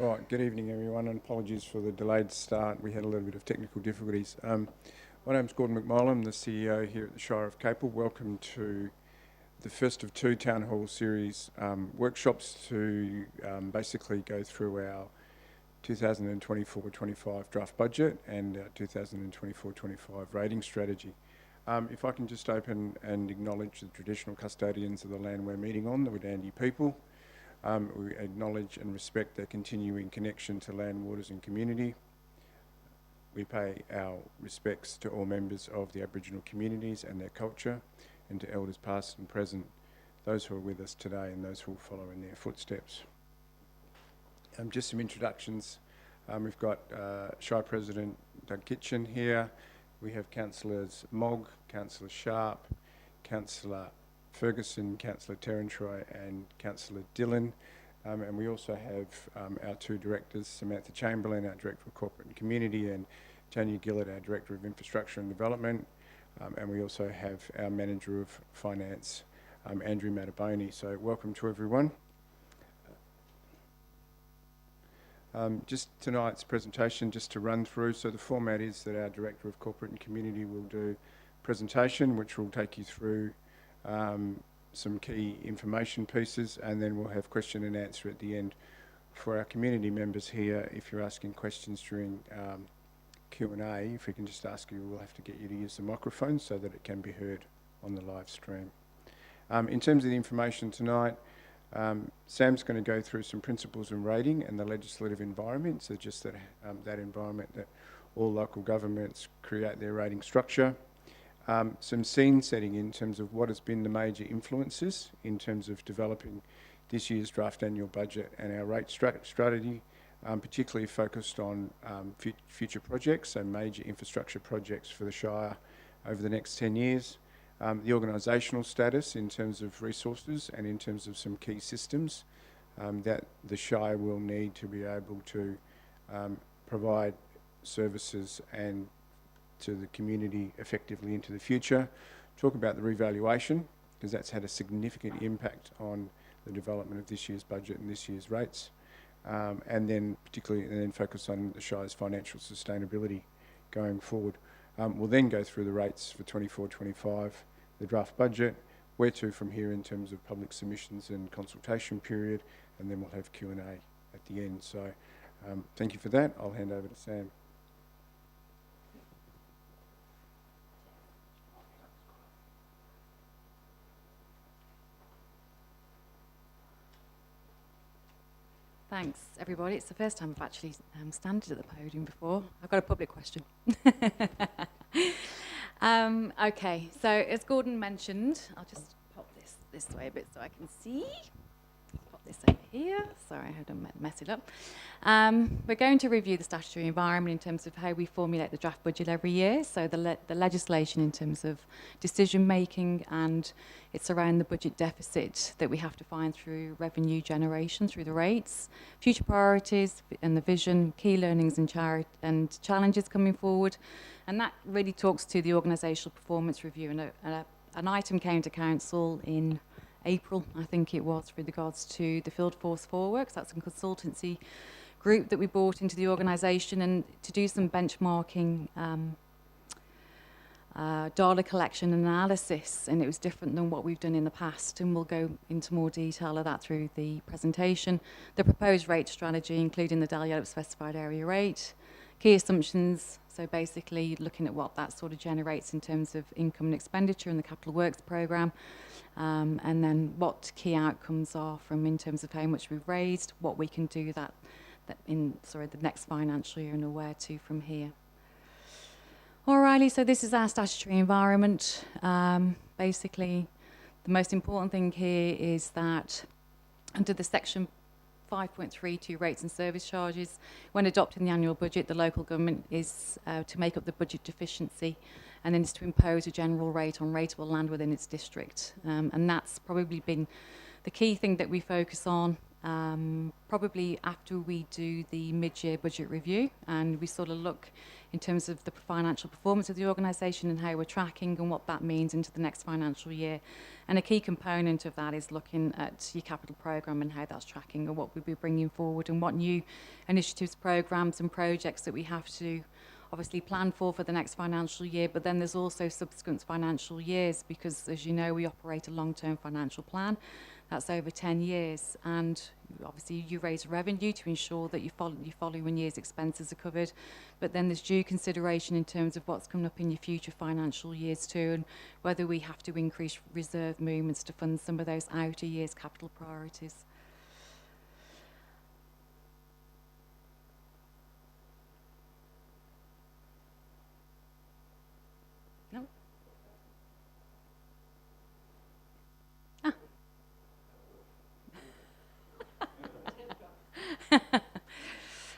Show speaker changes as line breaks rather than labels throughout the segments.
Right, good evening everyone, and apologies for the delayed start. We had a little bit of technical difficulties. My name's Gordon McMullen, I'm the CEO here at the Shire of Capel. Welcome to the first of two Town Hall Series workshops to basically go through our 2024-25 draft budget and our 2024-25 rating strategy. If I can just open and acknowledge the traditional custodians of the land we're meeting on, the Wurundjeri people. We acknowledge and respect their continuing connection to land, waters and community. We pay our respects to all members of the Aboriginal communities and their culture, and to elders past and present, those who are with us today and those who will follow in their footsteps. Just some introductions. We've got Shire President Doug Kitchen here. We have Councillors Mogg, Councillor Sharp, Councillor Ferguson, Councillor Terrentroy and Councillor Dillon. And we also have our two directors, Samantha Chamberlain, our Director of Corporate and Community, and Tanya Gillett, our Director of Infrastructure and Development. And we also have our Manager of Finance, Andrew Mataboni. So welcome to everyone. Just tonight's presentation, just to run through. So the format is that our Director of Corporate and Community will do a presentation, which will take you through some key information pieces, and then we'll have question and answer at the end. For our community members here, if you're asking questions during Q&A, if we can just ask you, we'll have to get you to use the microphone so that it can be heard on the live stream. In terms of the information tonight, Sam's going to go through some principles and rating and the legislative environment, so just that, that environment that all local governments create their rating structure. Some scene setting in terms of what has been the major influences in terms of developing this year's draft annual budget and our rate strategy, particularly focused on future projects, so major infrastructure projects for the Shire over the next 10 years. The organisational status in terms of resources and in terms of some key systems that the Shire will need to be able to provide services and to the community effectively into the future. Talk about the revaluation, because that's had a significant impact on the development of this year's budget and this year's rates. And then focus on the Shire's financial sustainability going forward. We'll then go through the rates for 24-25, the draft budget, where to from here in terms of public submissions and consultation period, and then we'll have Q&A at the end. So thank you for that. I'll hand over to Sam.
Thanks, everybody. It's the first time I've actually standed at the podium before. I've got a public question. Okay, so as Gordon mentioned, I'll just pop this way a bit so I can see. Pop this over here. Sorry, I don't mess it up. We're going to review the statutory environment in terms of how we formulate the draft budget every year. So the legislation in terms of decision making, and it's around the budget deficit that we have to find through revenue generation, through the rates, future priorities and the vision, key learnings and challenges coming forward. And that really talks to the organisational performance review. And an item came to council in April, I think it was, with regards to the Field Force 4 works. That's a consultancy group that we brought into the organisation, and to do some benchmarking data collection and analysis, and it was different than what we've done in the past, and we'll go into more detail of that through the presentation. The proposed rate strategy, including the Delhi specified area rate, key assumptions, so basically looking at what that sort of generates in terms of income and expenditure in the capital works programme, and then what key outcomes are from in terms of how much we've raised, what we can do that in the next financial year, and where to from here. Alrighty, so this is our statutory environment. Basically, the most important thing here is that under the section 5.32 rates and service charges, when adopting the annual budget, the local government is to make up the budget deficiency, and then is to impose a general rate on rateable land within its district. And that's probably been the key thing that we focus on probably after we do the mid-year budget review, and we sort of look in terms of the financial performance of the organisation and how we're tracking and what that means into the next financial year. And a key component of that is looking at your capital programme and how that's tracking and what we'll be bringing forward and what new initiatives, programmes and projects that we have to obviously plan for the next financial year. But then there's also subsequent financial years because, as you know, we operate a long-term financial plan. That's over 10 years, and obviously you raise revenue to ensure that your following year's expenses are covered, but then there's due consideration in terms of what's coming up in your future financial years too, and whether we have to increase reserve movements to fund some of those outer years' capital priorities. No?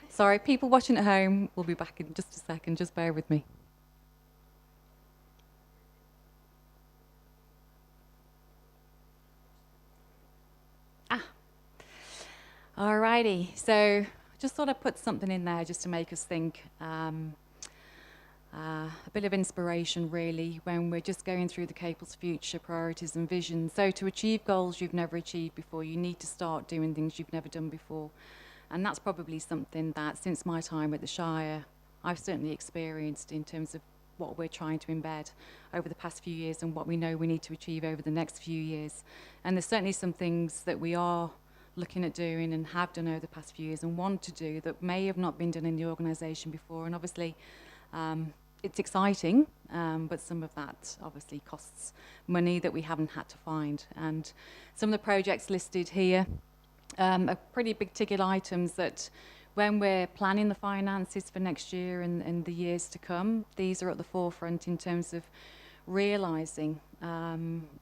Sorry, people watching at home, we'll be back in just a second, just bear with me. Alrighty, so just thought I'd put something in there just to make us think. A bit of inspiration really when we're just going through the Capel's future priorities and visions. So to achieve goals you've never achieved before, you need to start doing things you've never done before. And that's probably something that since my time at the Shire, I've certainly experienced in terms of what we're trying to embed over the past few years and what we know we need to achieve over the next few years. And there's certainly some things that we are looking at doing and have done over the past few years and want to do that may have not been done in the organisation before. And obviously, it's exciting, but some of that obviously costs money that we haven't had to find. And some of the projects listed here are pretty big ticket items that when we're planning the finances for next year and the years to come, these are at the forefront in terms of realising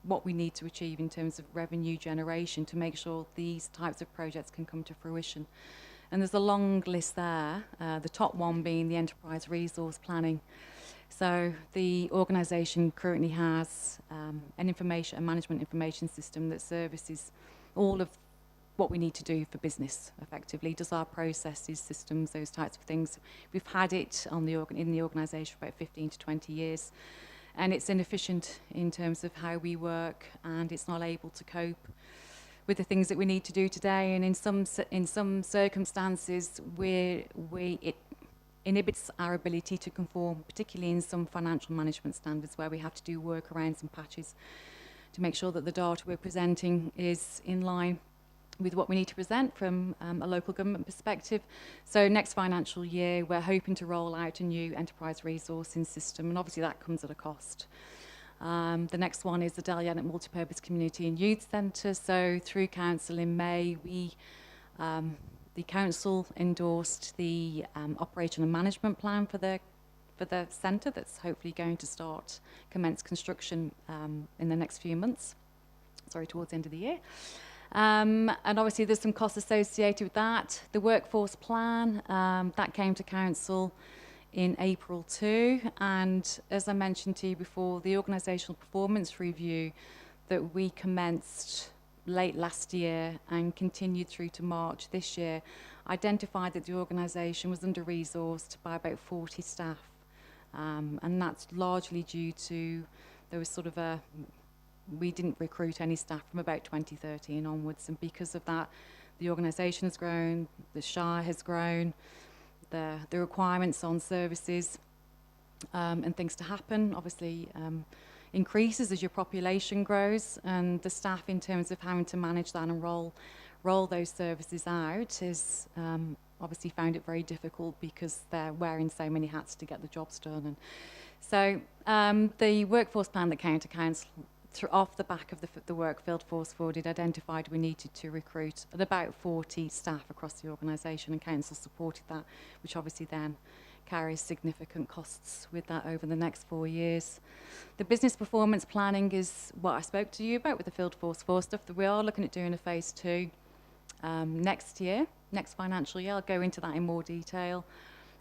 what we need to achieve in terms of revenue generation to make sure these types of projects can come to fruition. And there's a long list there, the top one being the enterprise resource planning. So the organisation currently has a management information system that services all of what we need to do for business effectively, does our processes, systems, those types of things. We've had it in the organisation for about 15 to 20 years, and it's inefficient in terms of how we work, and it's not able to cope with the things that we need to do today. And in some circumstances, it inhibits our ability to conform, particularly in some financial management standards where we have to do workarounds and patches to make sure that the data we're presenting is in line with what we need to present from a local government perspective. So next financial year, we're hoping to roll out a new enterprise resourcing system, and obviously that comes at a cost. The next one is the Dalyanet Multipurpose Community and Youth Centre. So through council in May, the council endorsed the operation and management plan for the centre that's hopefully going to commence construction in the next few months, towards the end of the year. And obviously there's some costs associated with that. The workforce plan, that came to council in April too, and as I mentioned to you before, the organisational performance review that we commenced late last year and continued through to March this year identified that the organisation was under-resourced by about 40 staff, and that's largely due to there was we didn't recruit any staff from about 2013 onwards, and because of that the organisation has grown, the Shire has grown, the requirements on services and things to happen obviously increases as your population grows, and the staff in terms of having to manage that and roll those services out is obviously found it very difficult because they're wearing so many hats to get the jobs done. And so the workforce plan that came to council off the back of the work Field Force Forward identified we needed to recruit at about 40 staff across the organisation, and council supported that, which obviously then carries significant costs with that over the next 4 years. The business performance planning is what I spoke to you about with the Field Force Forward stuff, that we are looking at doing a phase 2 next financial year. I'll go into that in more detail.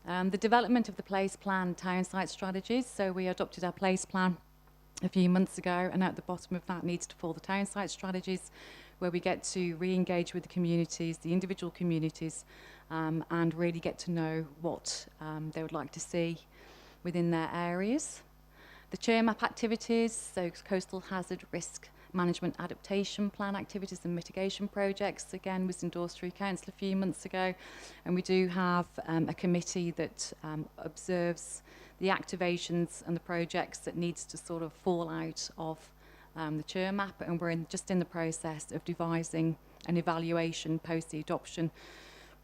The development of the place plan town site strategies. So we adopted our place plan a few months ago, and at the bottom of that needs to fall the town site strategies, where we get to re-engage with the communities, the individual communities, and really get to know what they would like to see within their areas. The CHIRMAP activities, so Coastal Hazard Risk Management Adaptation Plan activities and mitigation projects, again, was endorsed through Council a few months ago. And we do have a committee that observes the activations and the projects that needs to sort of fall out of the CHIRMAP. And we're just in the process of devising an evaluation post the adoption,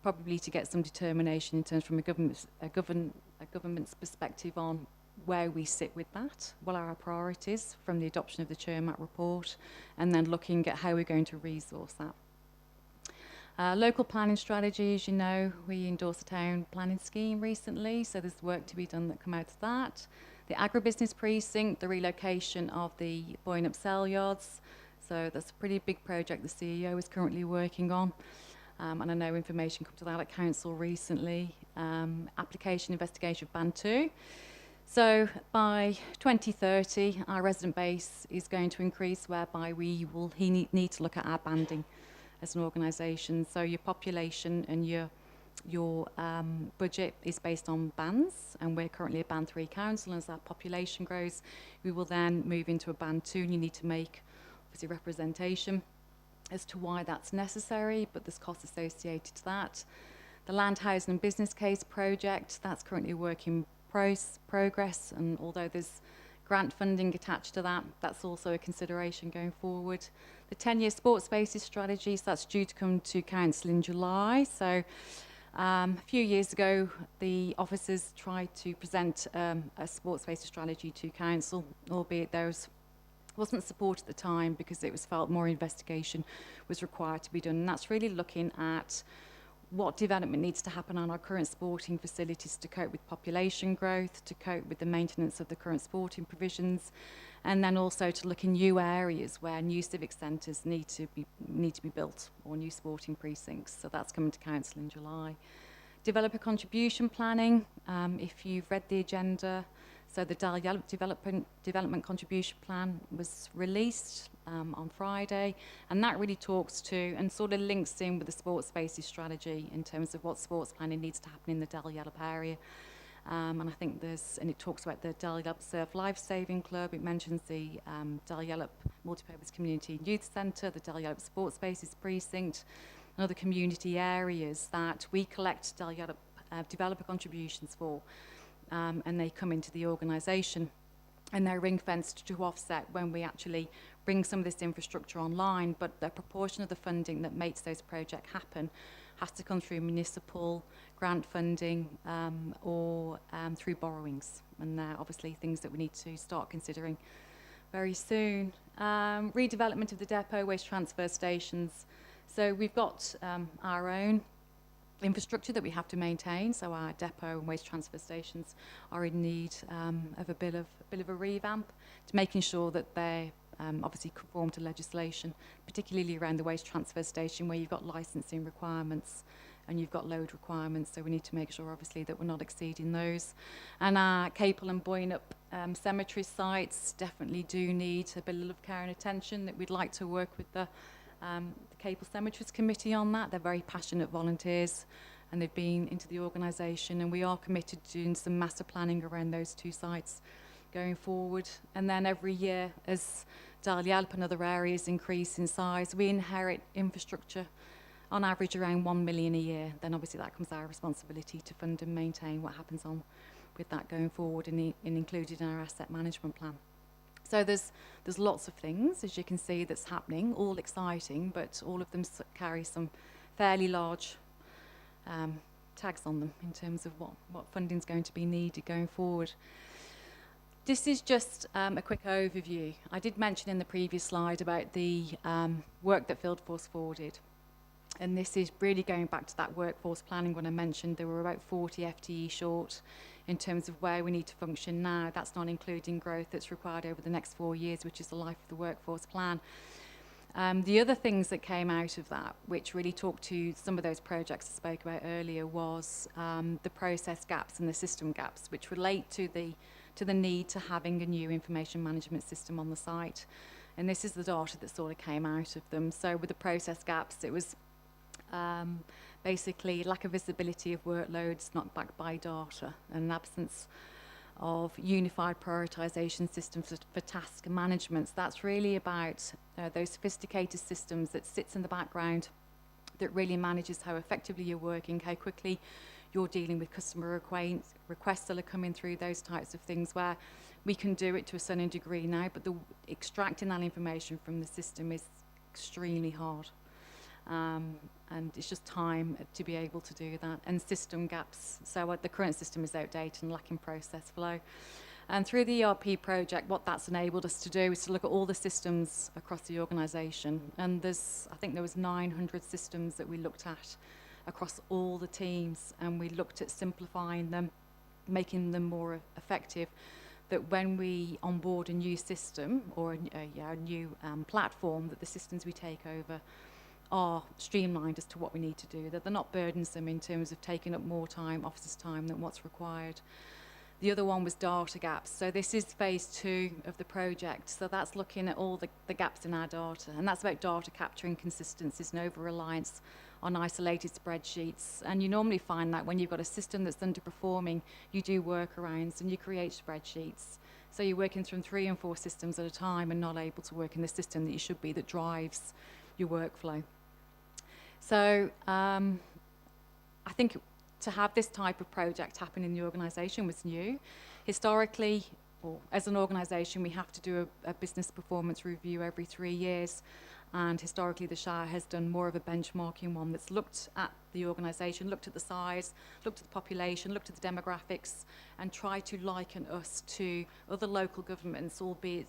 probably to get some determination in terms from a government's perspective on where we sit with that, what are our priorities from the adoption of the CHIRMAP report, and then looking at how we're going to resource that. Local planning strategy, as you know, we endorsed a town planning scheme recently, so there's work to be done that come out of that. The agribusiness precinct, the relocation of the Boyne sale yards, so that's a pretty big project the CEO is currently working on. And I know information come to that at council recently. Application investigation of Band 2. So by 2030, our resident base is going to increase, whereby we will need to look at our banding as an organisation. So your population and your budget is based on bands, and we're currently a Band 3 council. And as our population grows, we will then move into a Band 2, and you need to make, obviously, representation as to why that's necessary, but there's costs associated to that. The Land, Housing and Business Case project, that's currently work in progress, and although there's grant funding attached to that, that's also a consideration going forward. The 10-year sports spaces strategy, so that's due to come to council in July. So a few years ago, the officers tried to present a sports spaces strategy to council, albeit those wasn't support at the time because it was felt more investigation was required to be done. And that's really looking at what development needs to happen on our current sporting facilities to cope with population growth, to cope with the maintenance of the current sporting provisions, and then also to look in new areas where new civic centres need to be built, or new sporting precincts. So that's coming to council in July. Developer contribution planning, if you've read the agenda, so the development contribution plan was released on Friday, and that really talks to and sort of links in with the sports spaces strategy in terms of what sports planning needs to happen in the Dalyellop area. And I think it talks about the Dalyellop Surf Life Saving Club. It mentions the Dalyellop Multipurpose Community and Youth Centre, the Dalyellop Sports Spaces Precinct, and other community areas that we collect Dalyellop developer contributions for. And they come into the organisation, and they're ring-fenced to offset when we actually bring some of this infrastructure online, but the proportion of the funding that makes those projects happen has to come through municipal grant funding or through borrowings, and they're obviously things that we need to start considering very soon. Redevelopment of the depot, waste transfer stations. So we've got our own infrastructure that we have to maintain, so our depot and waste transfer stations are in need of a bit of a revamp, to making sure that they obviously conform to legislation, particularly around the waste transfer station where you've got licensing requirements and you've got load requirements, so we need to make sure obviously that we're not exceeding those. And our Capel and Boyne cemetery sites definitely do need a bit of care and attention, that we'd like to work with the Capel Cemeteries Committee on that. They're very passionate volunteers, and they've been into the organisation, and we are committed to doing some master planning around those two sites going forward. And then every year, as Dalyellop and other areas increase in size, we inherit infrastructure on average around 1 million a year. Then obviously that comes our responsibility to fund and maintain what happens on with that going forward, and included in our asset management plan. So there's lots of things, as you can see, that's happening, all exciting, but all of them carry some fairly large tags on them in terms of what funding's going to be needed going forward. This is just a quick overview. I did mention in the previous slide about the work that Field Force Four did. And this is really going back to that workforce planning when I mentioned there were about 40 FTE short in terms of where we need to function now. That's not including growth that's required over the next 4 years, which is the life of the workforce plan. The other things that came out of that, which really talked to some of those projects I spoke about earlier, was the process gaps and the system gaps, which relate to the need to having a new information management system on the site. And this is the data that sort of came out of them. So with the process gaps, it was basically lack of visibility of workloads not backed by data, and an absence of unified prioritisation systems for task management. So that's really about those sophisticated systems that sits in the background that really manages how effectively you're working, how quickly you're dealing with customer requests that are coming through, those types of things, where we can do it to a certain degree now, but extracting that information from the system is extremely hard. And it's just time to be able to do that. And system gaps. So the current system is outdated and lacking process flow. And through the ERP project, what that's enabled us to do is to look at all the systems across the organisation. And I think there was 900 systems that we looked at across all the teams, and we looked at simplifying them, making them more effective, that when we onboard a new system or a new platform, that the systems we take over are streamlined as to what we need to do, that they're not burdensome in terms of taking up more time, officers' time, than what's required. The other one was data gaps. So this is phase 2 of the project. So that's looking at all the gaps in our data, and that's about data capture inconsistencies and over-reliance on isolated spreadsheets. And you normally find that when you've got a system that's underperforming, you do workarounds and you create spreadsheets. So you're working through 3 and 4 systems at a time and not able to work in the system that you should be, that drives your workflow. So I think to have this type of project happen in the organisation was new. Historically, or as an organisation, we have to do a business performance review every 3 years. And historically, the Shire has done more of a benchmarking one that's looked at the organisation, looked at the size, looked at the population, looked at the demographics, and tried to liken us to other local governments, albeit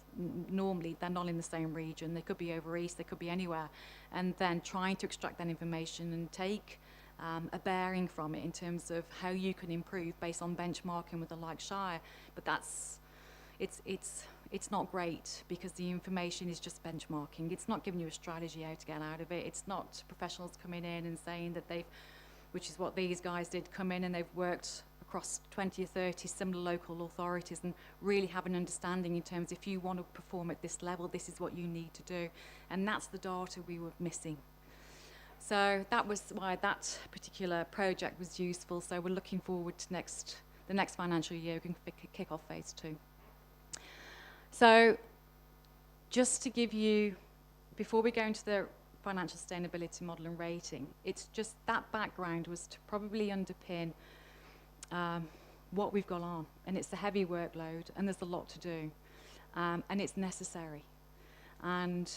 normally they're not in the same region. They could be over east, they could be anywhere. And then trying to extract that information and take a bearing from it in terms of how you can improve based on benchmarking with the like Shire. But it's not great, because the information is just benchmarking. It's not giving you a strategy how to get out of it. It's not professionals coming in and saying that which is what these guys did, come in and they've worked across 20 or 30 similar local authorities and really have an understanding in terms of, if you want to perform at this level, this is what you need to do. And that's the data we were missing. So that was why that particular project was useful. So we're looking forward to the next financial year. We can kick off phase 2. So just to give you, before we go into the financial sustainability model and rating, it's just that background was to probably underpin what we've got on. And it's a heavy workload, and there's a lot to do, and it's necessary. And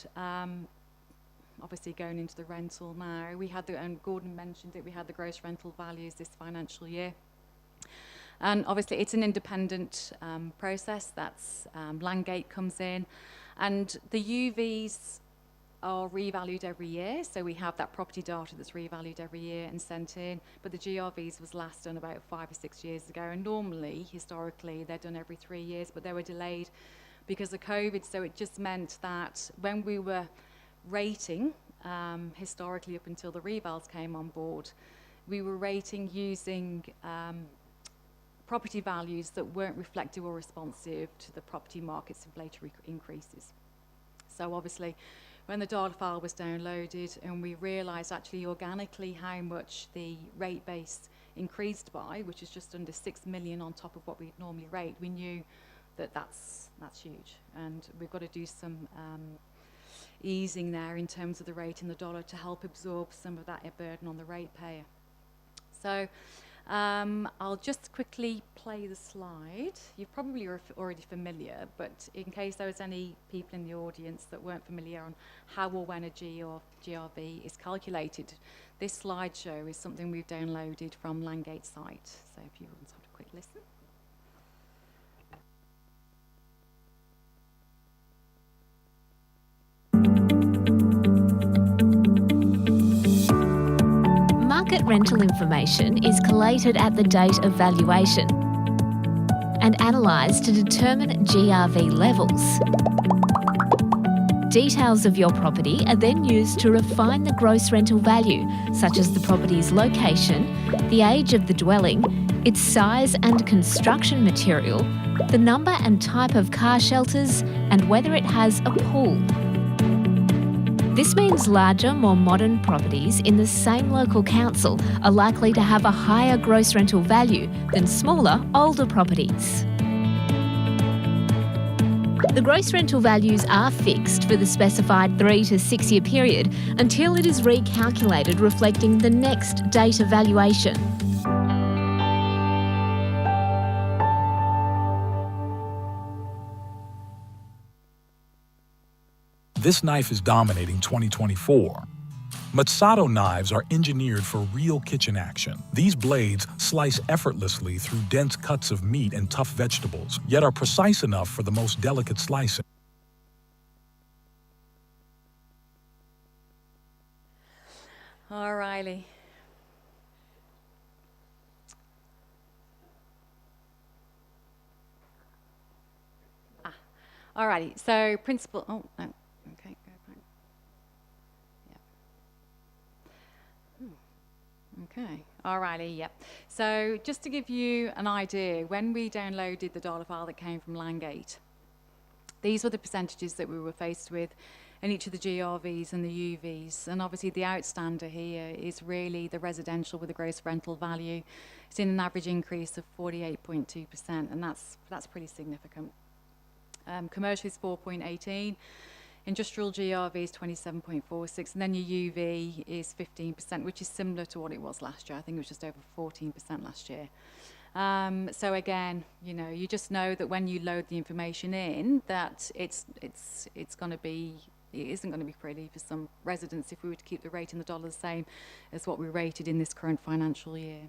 obviously going into the rental now, we had and Gordon mentioned it, we had the gross rental values this financial year. And obviously it's an independent process. That's Landgate comes in, and the UVs are revalued every year. So we have that property data that's revalued every year and sent in. But the GRVs was last done about 5 or 6 years ago. And normally, historically, they're done every 3 years, but they were delayed because of COVID. So it just meant that when we were rating, historically up until the revals came on board, we were rating using property values that weren't reflective or responsive to the property market's inflationary increases. So obviously, when the data file was downloaded and we realised actually organically how much the rate base increased by, which is just under 6 million on top of what we'd normally rate, we knew that that's huge. And we've got to do some easing there in terms of the rate in the dollar to help absorb some of that burden on the ratepayer. So I'll just quickly play the slide. You're probably already familiar, but in case there was any people in the audience that weren't familiar on how or when a G or GRV is calculated, this slideshow is something we've downloaded from Landgate's site. So if you want to have a quick listen.
Market rental information is collated at the date of valuation and analysed to determine GRV levels. Details of your property are then used to refine the gross rental value, such as the property's location, the age of the dwelling, its size and construction material, the number and type of car shelters, and whether it has a pool. This means larger, more modern properties in the same local council are likely to have a higher gross rental value than smaller, older properties. The gross rental values are fixed for the specified 3 to 6 year period until it is recalculated reflecting the next date of valuation.
This knife is dominating 2024. Matsudo knives are engineered for real kitchen action. These blades slice effortlessly through dense cuts of meat and tough vegetables, yet are precise enough for the most delicate slicing.
All righty. Alrighty, so principle, oh, no, okay, go back. Yeah. Okay, alrighty, yep. So just to give you an idea, when we downloaded the dollar file that came from Landgate, these were the percentages that we were faced with in each of the GRVs and the UVs. And obviously the outstander here is really the residential with a gross rental value. It's in an average increase of 48.2%, and that's pretty significant. Commercial is 4.18, industrial GRV is 27.46, and then your UV is 15%, which is similar to what it was last year. I think it was just over 14% last year. So again, you know, you just know that when you load the information in, that it's going to be, it isn't going to be pretty for some residents if we were to keep the rate in the dollar the same as what we rated in this current financial year.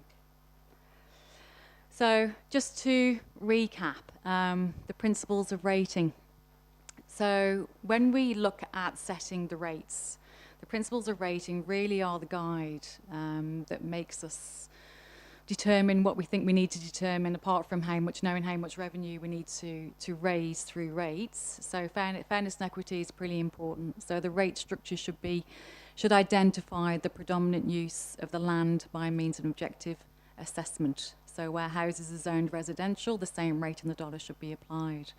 So just to recap, the principles of rating. So when we look at setting the rates, the principles of rating really are the guide that makes us determine what we think we need to determine, apart from knowing how much revenue we need to raise through rates. So fairness and equity is pretty important. So the rate structure should identify the predominant use of the land by means of an objective assessment. So where houses are zoned residential, the same rate in the dollar should be applied.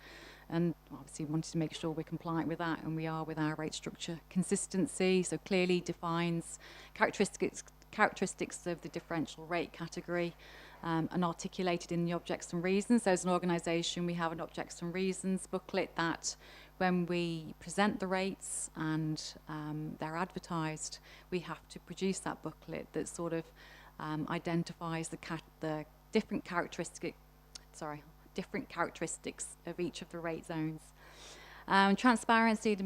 And obviously we wanted to make sure we're compliant with that, and we are with our rate structure. Consistency, so clearly defines characteristics of the differential rate category and articulated in the objects and reasons. So as an organisation, we have an objects and reasons booklet that when we present the rates and they're advertised, we have to produce that booklet that sort of identifies the different characteristics of each of the rate zones. Transparency and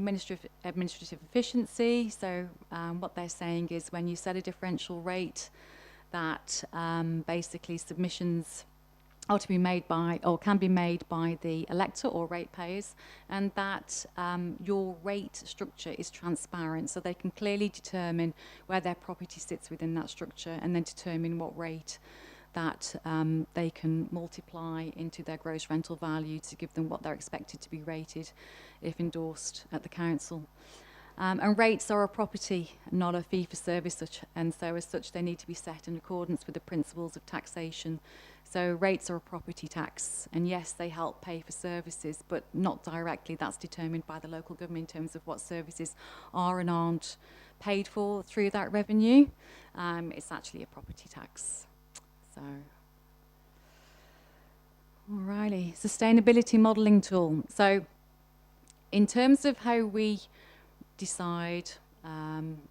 administrative efficiency. So what they're saying is when you set a differential rate, that basically submissions are to be made by, or can be made by, the elector or ratepayers, and that your rate structure is transparent, so they can clearly determine where their property sits within that structure, and then determine what rate that they can multiply into their gross rental value to give them what they're expected to be rated if endorsed at the council. And rates are a property, not a fee for service, and so as such they need to be set in accordance with the principles of taxation. So rates are a property tax, and yes, they help pay for services, but not directly. That's determined by the local government in terms of what services are and aren't paid for through that revenue. It's actually a property tax. So, alrighty, sustainability modelling tool. So, in terms of how we decide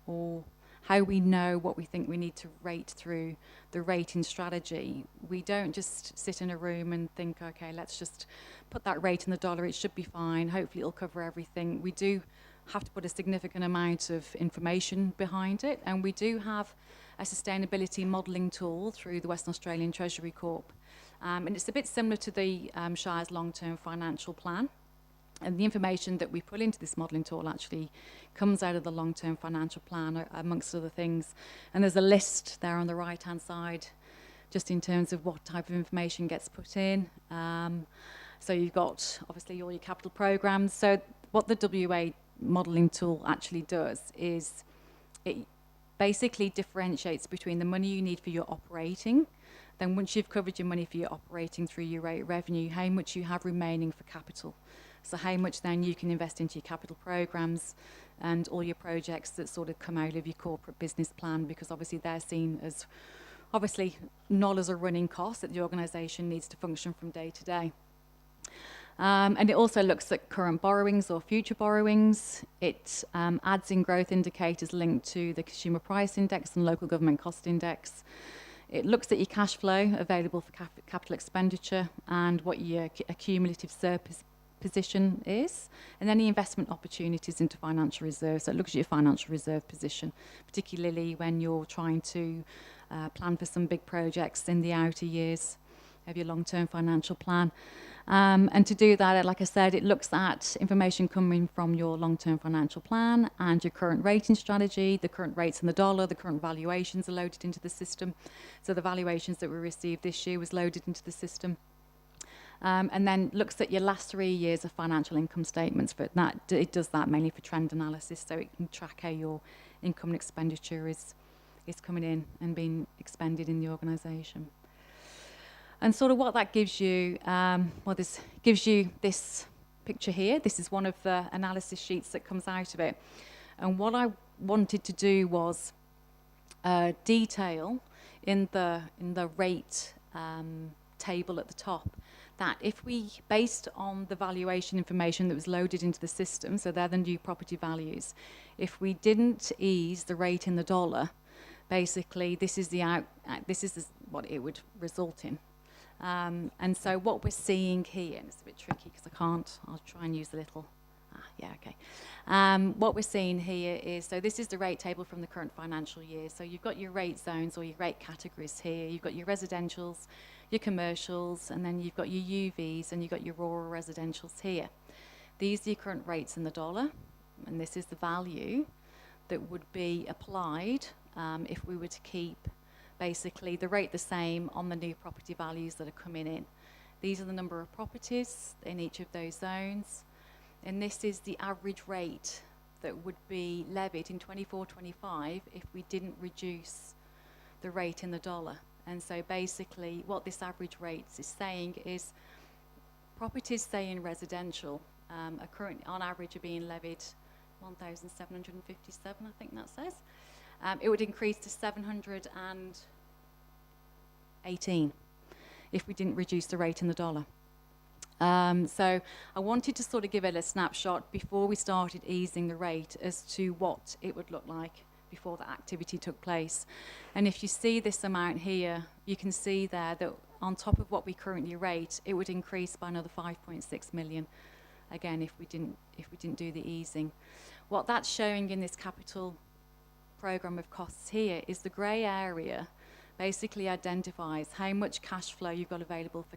or how we know what we think we need to rate through the rating strategy, we don't just sit in a room and think, okay, let's just put that rate in the dollar, it should be fine, hopefully it'll cover everything. We do have to put a significant amount of information behind it, and we do have a sustainability modelling tool through the Western Australian Treasury Corp. And it's a bit similar to the Shire's long-term financial plan. And the information that we put into this modelling tool actually comes out of the long-term financial plan, amongst other things. And there's a list there on the right-hand side, just in terms of what type of information gets put in. So you've got, obviously, all your capital programmes. So what the WA modelling tool actually does is it basically differentiates between the money you need for your operating, then once you've covered your money for your operating through your rate revenue, how much you have remaining for capital. So how much then you can invest into your capital programs and all your projects that sort of come out of your corporate business plan, because obviously they're seen as obviously not as a running cost that the organisation needs to function from day to day. And it also looks at current borrowings or future borrowings. It adds in growth indicators linked to the Consumer Price Index and Local Government Cost Index. It looks at your cash flow available for capital expenditure and what your accumulative surplus position is, and any investment opportunities into financial reserves. So it looks at your financial reserve position, particularly when you're trying to plan for some big projects in the outer years of your long-term financial plan. And to do that, like I said, it looks at information coming from your long-term financial plan and your current rating strategy, the current rates in the dollar, the current valuations are loaded into the system. So the valuations that we received this year was loaded into the system. And then looks at your last 3 years of financial income statements. But that it does that mainly for trend analysis, so it can track how your income and expenditure is coming in and being expended in the organisation. And sort of what that gives you, this gives you this picture here. This is one of the analysis sheets that comes out of it. And what I wanted to do was detail in the rate table at the top that if we, based on the valuation information that was loaded into the system, so they're the new property values, if we didn't ease the rate in the dollar, basically this is what it would result in. And so what we're seeing here, and it's a bit tricky because I'll try and use a little, what we're seeing here is, so this is the rate table from the current financial year. So you've got your rate zones or your rate categories here. You've got your residentials, your commercials, and then you've got your UVs and you've got your rural residentials here. These are your current rates in the dollar, and this is the value that would be applied if we were to keep basically the rate the same on the new property values that are coming in. These are the number of properties in each of those zones, and this is the average rate that would be levied in 24-25 if we didn't reduce the rate in the dollar. And so basically what this average rate is saying is properties, say in residential, are currently on average are being levied 1,757, I think that says. It would increase to 718 if we didn't reduce the rate in the dollar. So I wanted to sort of give it a snapshot before we started easing the rate as to what it would look like before that activity took place. And if you see this amount here, you can see there that on top of what we currently rate, it would increase by another 5.6 million, again, if we didn't do the easing. What that's showing in this capital program of costs here is the grey area basically identifies how much cash flow you've got available for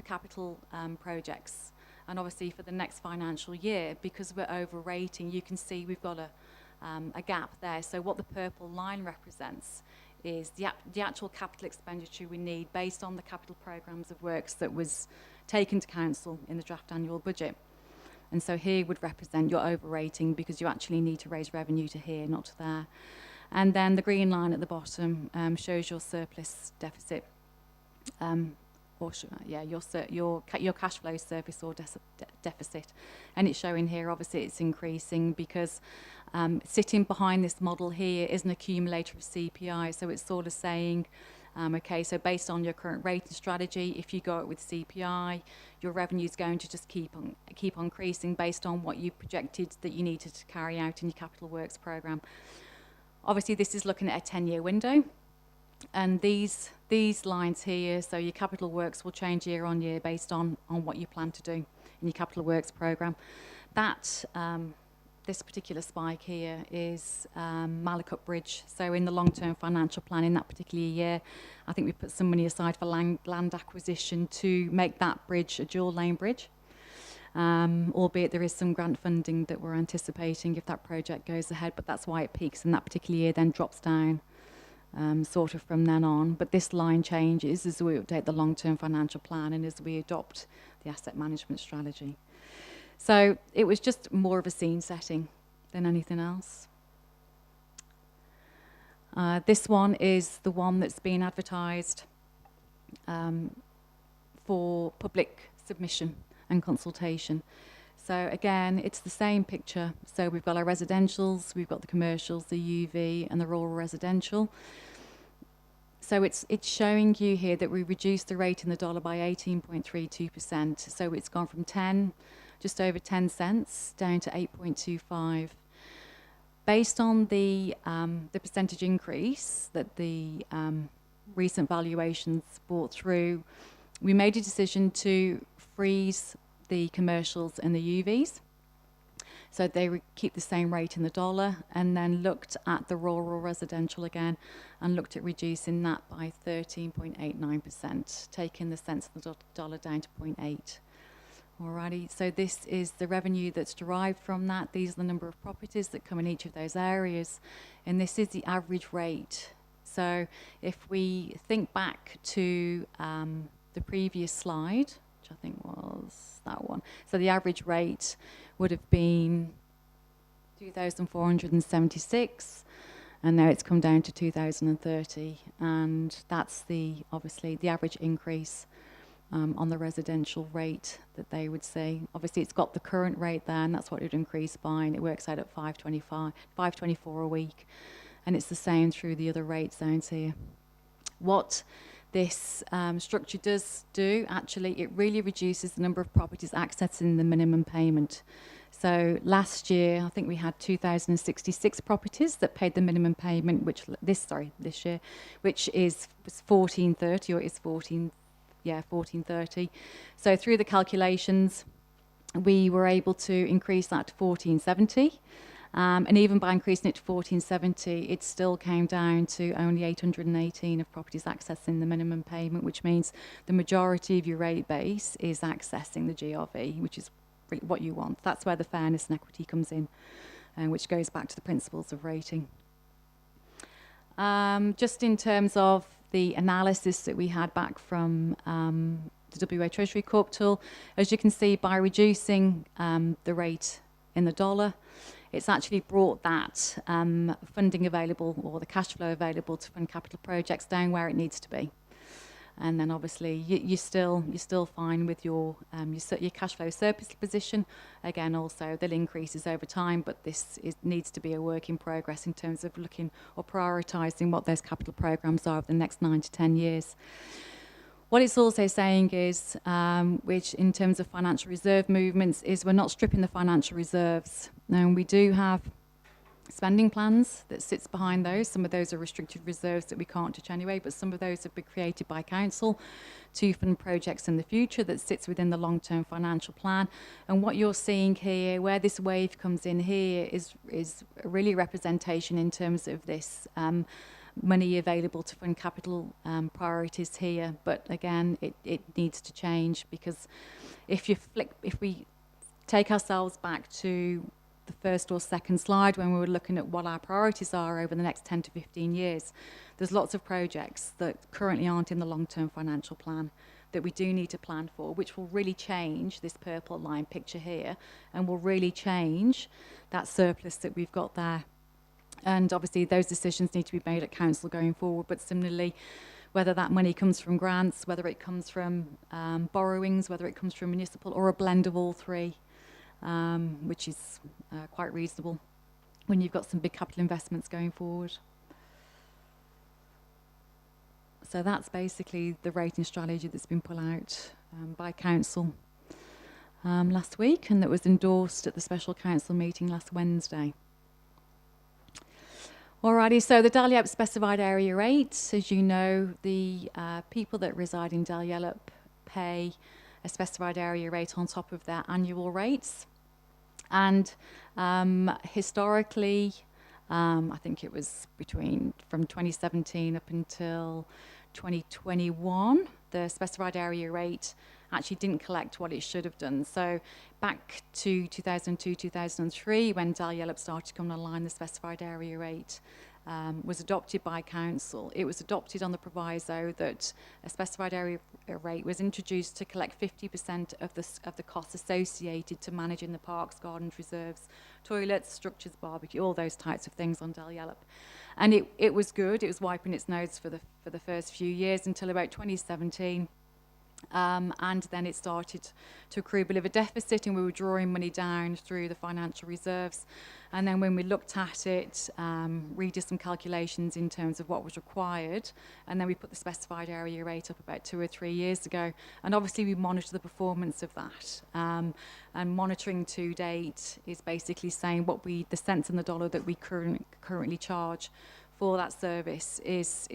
capital projects. And obviously for the next financial year, because we're overrating, you can see we've got a gap there. So what the purple line represents is the actual capital expenditure we need based on the capital programs of works that was taken to council in the draft annual budget. And so here would represent your overrating because you actually need to raise revenue to here, not to there. And then the green line at the bottom shows your surplus deficit, your cash flow surplus or deficit. And it's showing here, obviously it's increasing because sitting behind this model here is an accumulator of CPI. So it's sort of saying, okay, so based on your current rating strategy, if you go out with CPI, your revenue is going to just keep on increasing based on what you projected that you needed to carry out in your capital works program. Obviously, this is looking at a 10-year window, and these lines here, so your capital works will change year on year based on what you plan to do in your capital works program. That this particular spike here is Malakoff Bridge. So in the long-term financial plan in that particular year, I think we put some money aside for land acquisition to make that bridge a dual-lane bridge. Albeit there is some grant funding that we're anticipating if that project goes ahead, but that's why it peaks in that particular year, then drops down sort of from then on. But this line changes as we update the long-term financial plan and as we adopt the asset management strategy. So it was just more of a scene setting than anything else. This one is the one that's been advertised for public submission and consultation. So again, it's the same picture. So we've got our residentials, we've got the commercials, the UV and the rural residential. So it's showing you here that we reduced the rate in the dollar by 18.32%. So it's gone from just over 10 cents down to 8.25. Based on the percentage increase that the recent valuations brought through, we made a decision to freeze the commercials and the UVs. So they would keep the same rate in the dollar, and then looked at the rural residential again and looked at reducing that by 13.89%, taking the cents of the dollar down to 0.8. Alrighty, so this is the revenue that's derived from that. These are the number of properties that come in each of those areas, and this is the average rate. So if we think back to the previous slide, which I think was that one, so the average rate would have been 2,476, and now it's come down to 2,030, and that's obviously the average increase on the residential rate that they would see. Obviously, it's got the current rate there, and that's what it would increase by, and it works out at 524 a week, and it's the same through the other rate zones here. What this structure does do, actually, it really reduces the number of properties accessing the minimum payment. So last year, I think we had 2,066 properties that paid the minimum payment, which this year, which was 1,430, or is 1430. So through the calculations, we were able to increase that to 1,470. And even by increasing it to 1,470, it still came down to only 818 of properties accessing the minimum payment, which means the majority of your rate base is accessing the GRV, which is really what you want. That's where the fairness and equity comes in, which goes back to the principles of rating. Just in terms of the analysis that we had back from the WA Treasury Corp tool, as you can see, by reducing the rate in the dollar, it's actually brought that funding available, or the cash flow available to fund capital projects, down where it needs to be. And then obviously you're still fine with your cash flow surplus position. Again, also that increases over time, but needs to be a work in progress in terms of looking or prioritising what those capital programmes are over the next 9 to 10 years. What it's also saying is, which in terms of financial reserve movements, is we're not stripping the financial reserves. Now, we do have spending plans that sits behind those. Some of those are restricted reserves that we can't touch anyway, but some of those have been created by council to fund projects in the future that sits within the long-term financial plan. And what you're seeing here, where this wave comes in here, is really representation in terms of this money available to fund capital priorities here. But again, it needs to change, because if we take ourselves back to the first or second slide, when we were looking at what our priorities are over the next 10 to 15 years, there's lots of projects that currently aren't in the long-term financial plan that we do need to plan for, which will really change this purple line picture here, and will really change that surplus that we've got there. And obviously those decisions need to be made at council going forward, but similarly, whether that money comes from grants, whether it comes from borrowings, whether it comes from municipal, or a blend of all three, which is quite reasonable when you've got some big capital investments going forward. So that's basically the rating strategy that's been put out by council last week, and that was endorsed at the special council meeting last Wednesday. Alrighty, so the Dalyellup specified area rate, as you know, the people that reside in Dalyellup pay a specified area rate on top of their annual rates. And historically, I think it was from 2017 up until 2021, the specified area rate actually didn't collect what it should have done. So back to 2002, 2003, when Dalyellup started to come online, the specified area rate was adopted by council. It was adopted on the proviso that a specified area rate was introduced to collect 50% of the costs associated to managing the parks, gardens, reserves, toilets, structures, barbecue, all those types of things on Dalyellup. And it was good. It was wiping its nose for the first few years until about 2017, And then it started to accrue a bit of a deficit, and we were drawing money down through the financial reserves. And then when we looked at it, redid some calculations in terms of what was required, and then we put the specified area rate up about 2 or 3 years ago. And obviously we monitor the performance of that. And monitoring to date is basically saying the cents in the dollar that we currently charge for that service is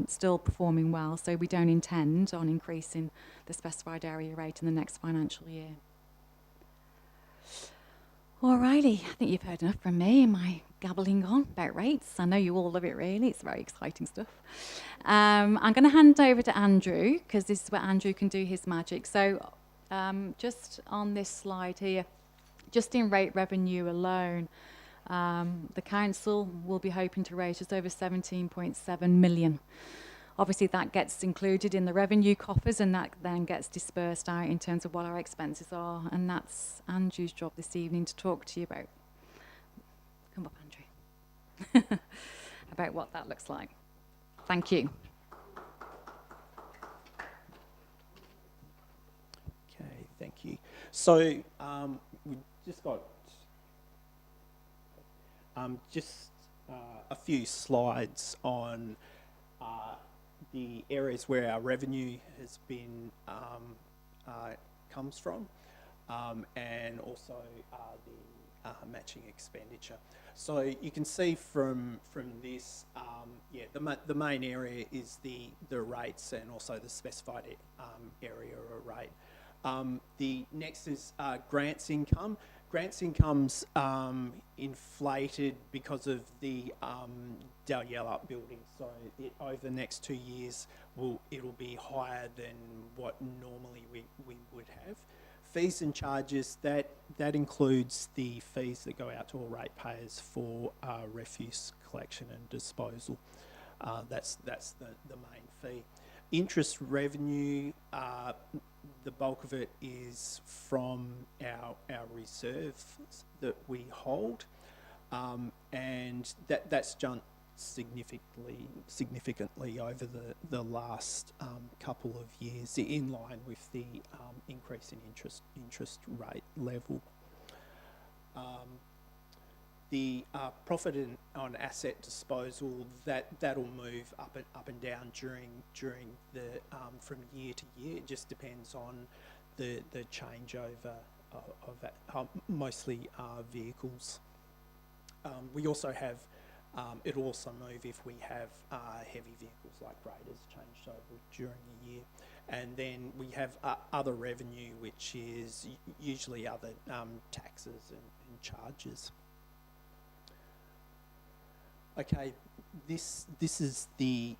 still performing well, so we don't intend on increasing the specified area rate in the next financial year. Alrighty, I think you've heard enough from me and my gabbling on about rates. I know you all love it, really. It's very exciting stuff. I'm going to hand over to Andrew, because this is where Andrew can do his magic. So just on this slide here, just in rate revenue alone, the council will be hoping to raise just over 17.7 million. Obviously that gets included in the revenue coffers, and that then gets dispersed out in terms of what our expenses are, and that's Andrew's job this evening to talk to you about. Come up, Andrew. About what that looks like. Thank you.
Okay, thank you. So we've just got a few slides on the areas where our revenue has been comes from, and also the matching expenditure. So you can see from this, the main area is the rates and also the specified area or rate. The next is grants income. Grants income's inflated because of the Dalyella building. So over the next 2 years, it'll be higher than what normally we would have. Fees and charges, that includes the fees that go out to all ratepayers for refuse collection and disposal. That's the main fee. Interest revenue, the bulk of it is from our reserves that we hold, and that's jumped significantly over the last couple of years, in line with the increase in interest rate level. The profit on asset disposal, that'll move up and down during the from year to year. It just depends on the changeover of mostly vehicles. We also have it'll also move if we have heavy vehicles like graders changed over during the year. And then we have other revenue, which is usually other taxes and charges. Okay, this is the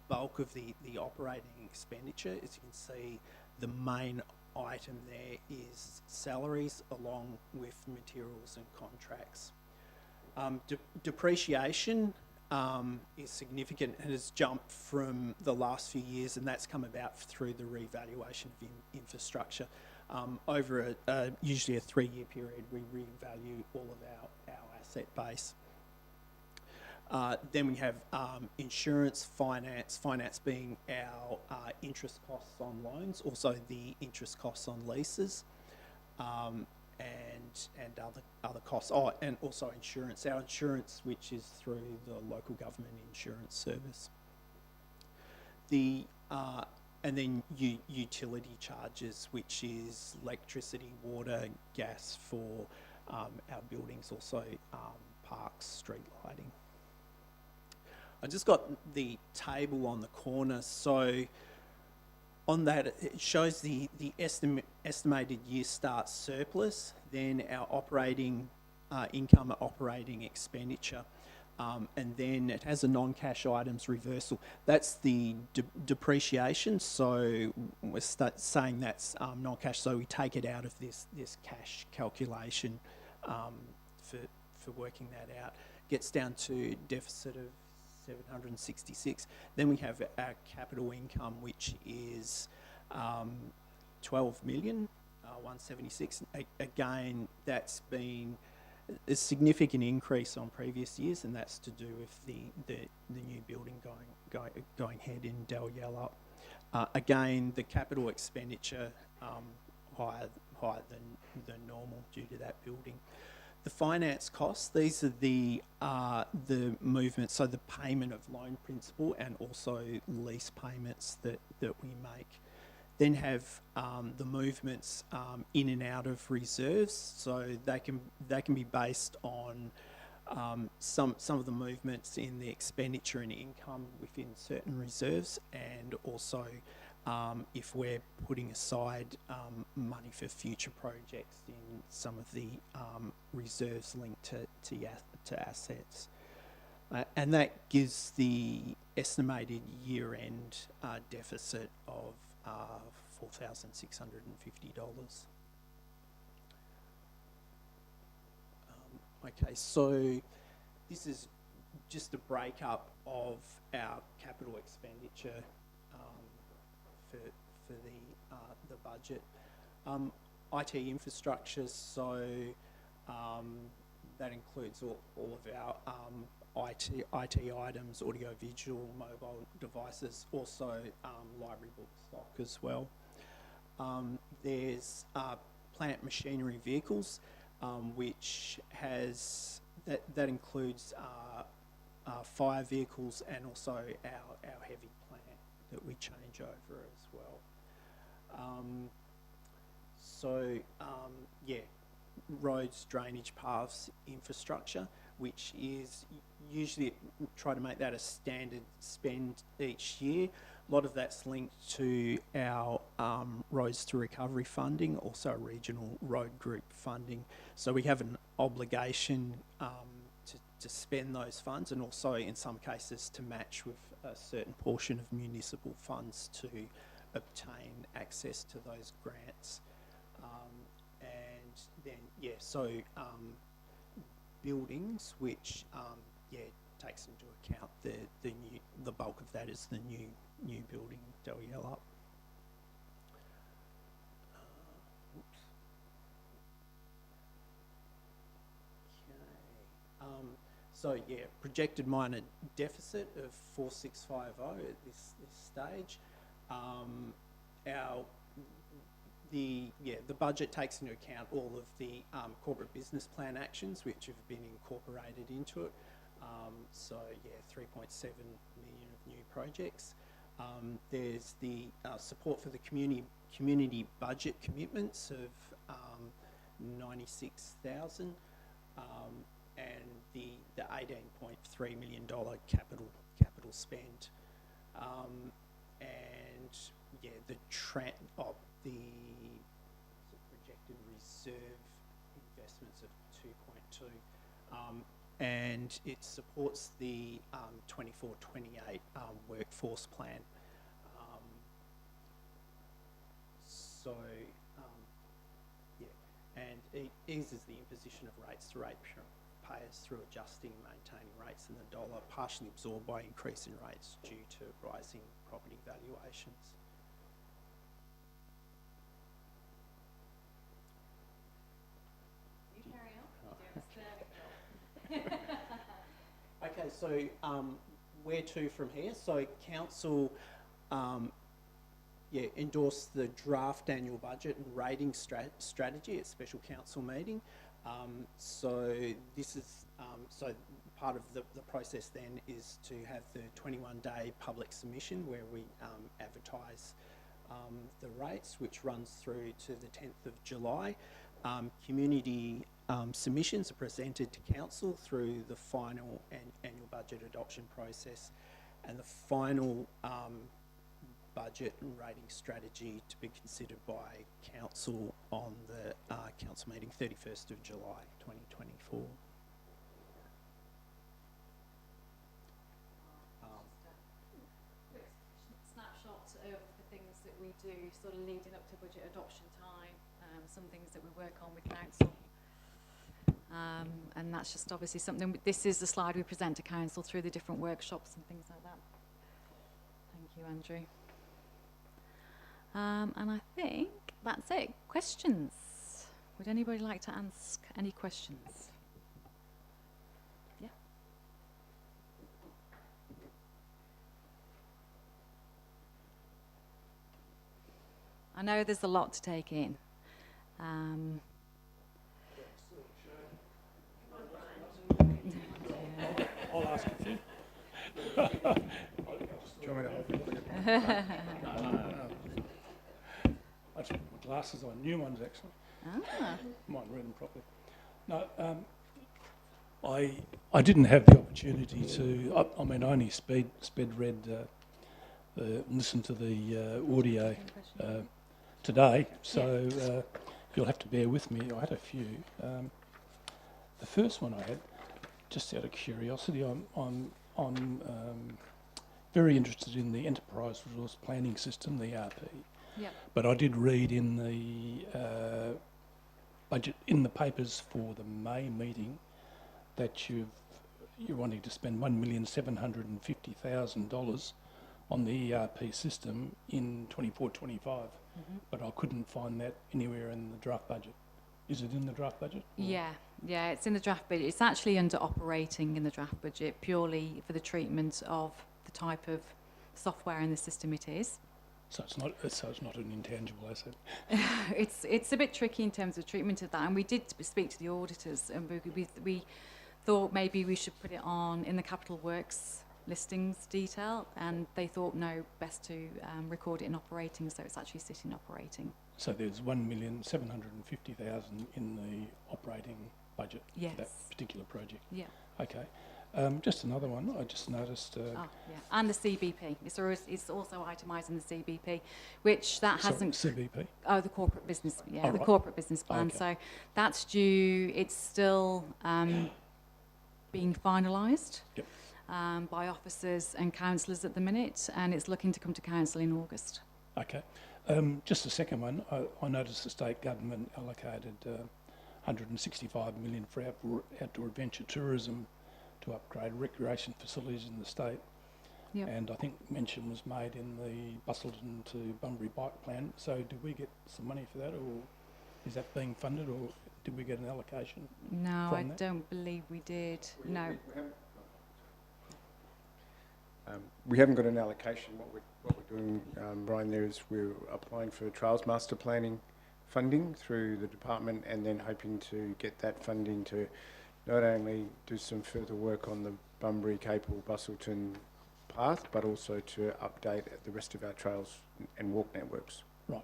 bulk of the operating expenditure. As you can see, the main item there is salaries along with materials and contracts. Depreciation is significant and has jumped from the last few years, and that's come about through the revaluation of infrastructure. Over usually a 3-year period, we revalue all of our asset base. Then we have insurance, finance being our interest costs on loans, also the interest costs on leases, and other costs. Oh, and also insurance. Our insurance, which is through the local government insurance service. And then utility charges, which is electricity, water, gas for our buildings, also parks, street lighting. I just got the table on the corner, so on that it shows the estimated year start surplus, then our operating income, operating expenditure, and then it has a non-cash items reversal. That's the depreciation, so we're saying that's non-cash, so we take it out of this cash calculation for working that out. Gets down to deficit of 766. Then we have our capital income, which is 12 million 176. Again, that's been a significant increase on previous years, and that's to do with the new building going ahead in Dalyella. Again, the capital expenditure higher than normal due to that building. The finance costs, these are the movements, so the payment of loan principal and also lease payments that we make. Then have the movements in and out of reserves, so they can be based on some of the movements in the expenditure and income within certain reserves, and also if we're putting aside money for future projects in some of the reserves linked to assets. And that gives the estimated year-end deficit of $4,650. Okay, so this is just a breakup of our capital expenditure for the budget. IT infrastructure, so that includes all of our IT items, audio-visual, mobile devices, also library book stock as well. There's plant machinery vehicles, which has that includes fire vehicles and also our heavy plant that we change over as well. Yeah, roads, drainage paths, infrastructure, which is usually try to make that a standard spend each year. A lot of that's linked to our Roads to Recovery funding, also regional road group funding. So we have an obligation to spend those funds, and also in some cases to match with a certain portion of municipal funds to obtain access to those grants. And then, yeah, so buildings, which takes into account the bulk of that is the new building Del Yell up. So yeah, projected minor deficit of 4650 at this stage. The budget takes into account all of the corporate business plan actions which have been incorporated into it. So yeah, 3.7 million of new projects. There's the support for the community budget commitments of 96,000, and the $18.3 million capital spend, and yeah, the projected reserve investments of 2.2, and it supports the 24-28 workforce plan. And it eases the imposition of rates to ratepayers through adjusting and maintaining rates in the dollar, partially absorbed by increase in rates due to rising property valuations.
You carry on.
Okay, so where to from here? So council endorsed the draft annual budget and rating strategy at special council meeting. So this is so part of the process then is to have the 21-day public submission where we advertise the rates, which runs through to the 10th of July. Community submissions are presented to council through the final annual budget adoption process, and the final budget and rating strategy to be considered by council on the council meeting 31st of July 2024.
Quick snapshot of the things that we do sort of leading up to budget adoption time, some things that we work on with council. And that's just obviously something, this is the slide we present to council through the different workshops and things like that. Thank you, Andrew. And I think that's it. Questions? Would anybody like to ask any questions? Yeah. I know there's a lot to take in.
I'll ask a few.
Do you want me to hold it?
I just put my glasses on, new ones actually.
Ah.
Might read them properly. No, I didn't have the opportunity to. I mean, I only sped read, listened to the audio today, so you'll have to bear with me. I had a few. The first one I had, just out of curiosity, I'm very interested in the Enterprise Resource Planning System, the ERP.
Yep.
But I did read in the budget, in the papers for the May meeting, that you're wanting to spend $1,750,000 on the ERP system in 24-25, but I couldn't find that anywhere in the draft budget. Is it in the draft budget?
Yeah, it's in the draft budget. It's actually under operating in the draft budget, purely for the treatment of the type of software in the system it is.
So it's not an intangible asset.
It's a bit tricky in terms of treatment of that, and we did speak to the auditors, and we thought maybe we should put it on in the capital works listings detail, and they thought no, best to record it in operating, so it's actually sitting operating.
So there's $1,750,000 in the operating budget for that particular project.
Yeah.
Okay. Just another one. I just noticed.
And the CBP. It's also itemised in the CBP, which that hasn't.
CBP.
Oh, the corporate business. Yeah,
Oh,
the
right.
corporate business plan.
Okay.
So that's due. It's still being finalised.
Yep.
By officers and councillors at the minute, and it's looking to come to council in August.
Okay. Just the second one. I noticed the state government allocated $165 million for outdoor adventure tourism to upgrade recreation facilities in the state.
Yep.
And I think mention was made in the Bustleton to Bunbury bike plan. So did we get some money for that, or is that being funded, or did we get an allocation?
No,
from
I
that?
don't believe we did. No.
We haven't got an allocation. What we're doing, Brian, there is we're applying for Trails Master Planning funding through the department, and then hoping to get that funding to not only do some further work on the Bunbury, Capel, Bustleton path, but also to update the rest of our trails and walk networks.
Right.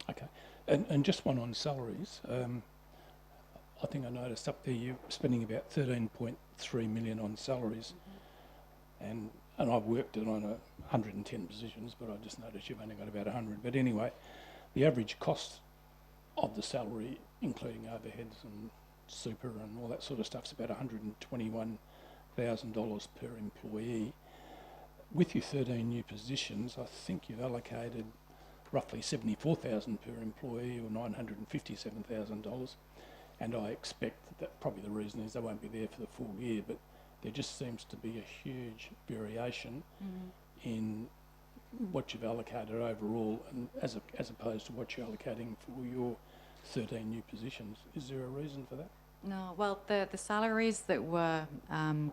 Okay. And just one on salaries. I think I noticed up there you're spending about 13.3 million on salaries, and I've worked it on 110 positions, but I just noticed you've only got about 100. But anyway, the average cost of the salary, including overheads and super and all that sort of stuff, is about $121,000 per employee. With your 13 new positions, I think you've allocated roughly $74,000 per employee, or $957,000. And I expect that probably the reason is they won't be there for the full year, but there just seems to be a huge variation in what you've allocated overall, and as opposed to what you're allocating for your 13 new positions. Is there a reason for that?
No, well, the salaries that were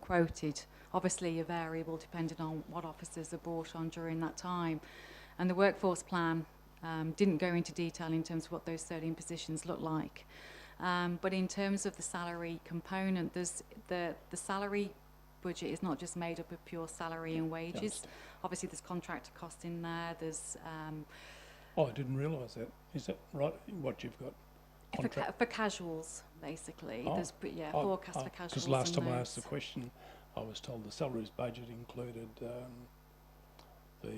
quoted obviously are variable depending on what officers are brought on during that time. And the workforce plan didn't go into detail in terms of what those 13 positions look like. But in terms of the salary component, there's the salary budget is not just made up of pure salary and wages. Obviously, there's contractor cost in there. There's
I didn't realise that. Is that right? What you've got?
for casuals, basically.
Oh.
There's forecast for casuals.
Because last
and
time I asked the
those.
question, I was told the salaries budget included the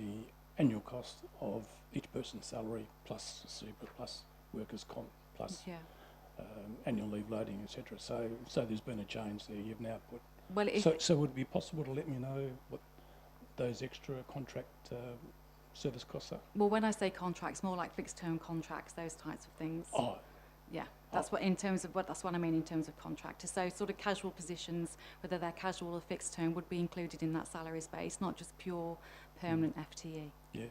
annual cost of each person's salary plus super plus workers' comp plus annual leave loading, etc. So there's been a change there. You've now put.
Well,
So would it be possible to let me know what those extra contract service costs are?
well, when I say contracts, more like fixed-term contracts, those types of things.
Oh,
Yeah, that's what that's what I mean in terms of contractors. So sort of casual positions, whether they're casual or fixed term, would be included in that salary space, not just pure permanent FTE.
yeah.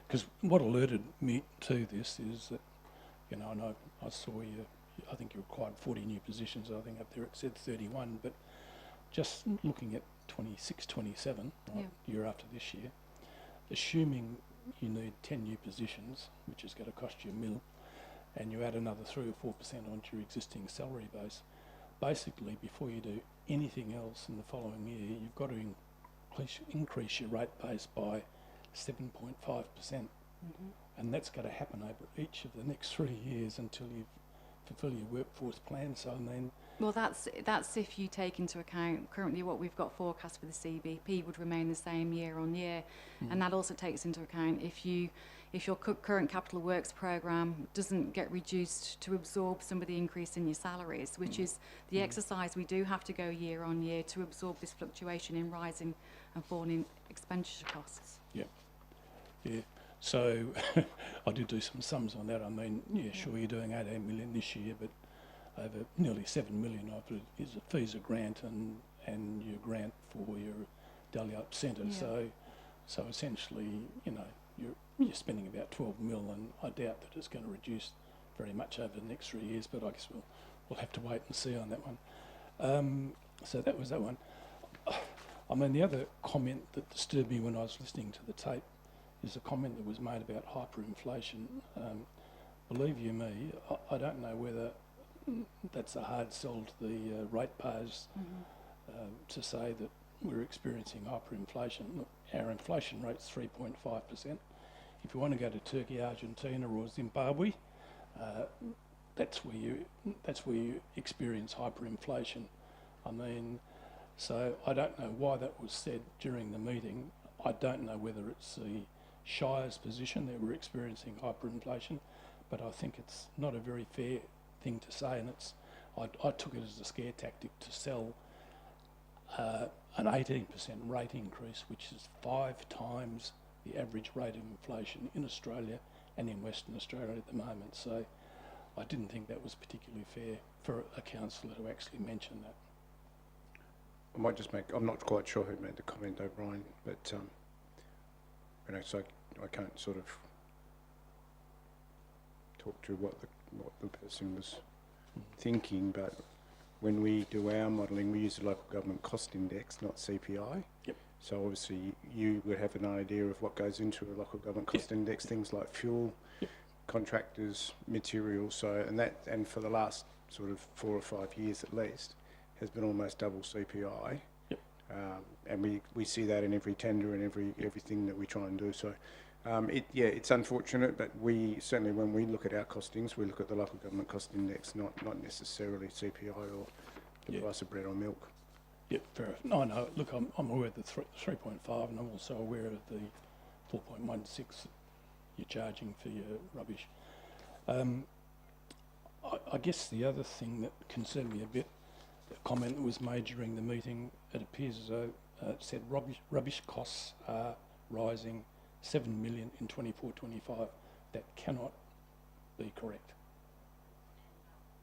Because what alerted me to this is that, and I saw you. I think you required 40 new positions. I think up there it said 31, but just looking at 26, 27, right, year after this year, assuming you need 10 new positions, which is going to cost you $1 million, and you add another 3 or 4% onto your existing salary base. Basically, before you do anything else in the following year, you've got to increase your rate base by 7.5%. And that's going to happen over each of the next 3 years until you fulfil your workforce plan. So, I mean,
Well, that's if you take into account currently what we've got forecast for the CVP would remain the same year on year, and that also takes into account if your current capital works programme doesn't get reduced to absorb some of the increase in your salaries, which is the exercise we do have to go year on year to absorb this fluctuation in rising and falling expenditure costs.
yeah. So I did do some sums on that. I mean, sure, you're doing 18 million this year, but over nearly 7 million of it is a fees of grant and your grant for your Dahlia Centre.
Yeah.
So essentially, you're spending about 12 mil, and I doubt that it's going to reduce very much over the next 3 years. But I guess we'll have to wait and see on that one. So that was that one. I mean, the other comment that disturbed me when I was listening to the tape is a comment that was made about hyperinflation. Believe you me, I don't know whether that's a hard sell to the ratepayers to say that we're experiencing hyperinflation. Look, our inflation rate's 3.5%. If you want to go to Turkey, Argentina or Zimbabwe, that's where you experience hyperinflation. I mean, so I don't know why that was said during the meeting. I don't know whether it's the Shire's position that we're experiencing hyperinflation, but I think it's not a very fair thing to say, and I took it as a scare tactic to sell an 18% rate increase, which is 5 times the average rate of inflation in Australia and in Western Australia at the moment. So I didn't think that was particularly fair for a councillor to actually mention that.
I might just I'm not quite sure who made the comment, O'Brien, but so I can't sort of talk to what the person was thinking, but when we do our modelling, we use the local government cost index, not CPI.
Yep.
So obviously you would have an idea of what goes into a local government cost index, things like fuel, contractors, materials. So and for the last sort of 4 or 5 years at least, has been almost double CPI.
Yep.
And we see that in every tender and everything that we try and do. So it's unfortunate, but we certainly, when we look at our costings, we look at the local government cost index, not necessarily CPI or the price of bread or milk.
Yep, fair enough. No, look, I'm aware of the 3.5, and I'm also aware of the 4.16 you're charging for your rubbish. I guess the other thing that concerned me a bit, the comment that was made during the meeting, it appears as though it said rubbish costs are rising 7 million in 24-25. That cannot be correct.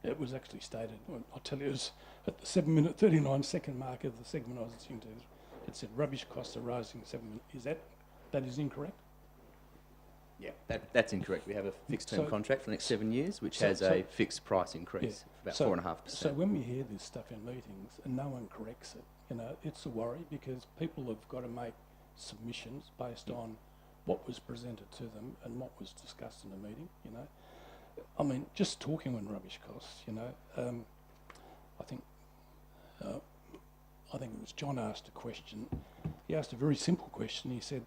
It was actually stated, I'll tell you, it was at the 7-minute 39-second mark of the segment I was listening to. It said rubbish costs are rising 7 million. Is that is incorrect?
Yeah, that's incorrect. We have a fixed term contract for the next 7 years, which has a fixed price increase of about 4.5%.
So when we hear this stuff in meetings and no one corrects it, it's a worry, because people have got to make submissions based on what was presented to them and what was discussed in the meeting. I mean, just talking on rubbish costs, I think it was John asked a question. He asked a very simple question. He said,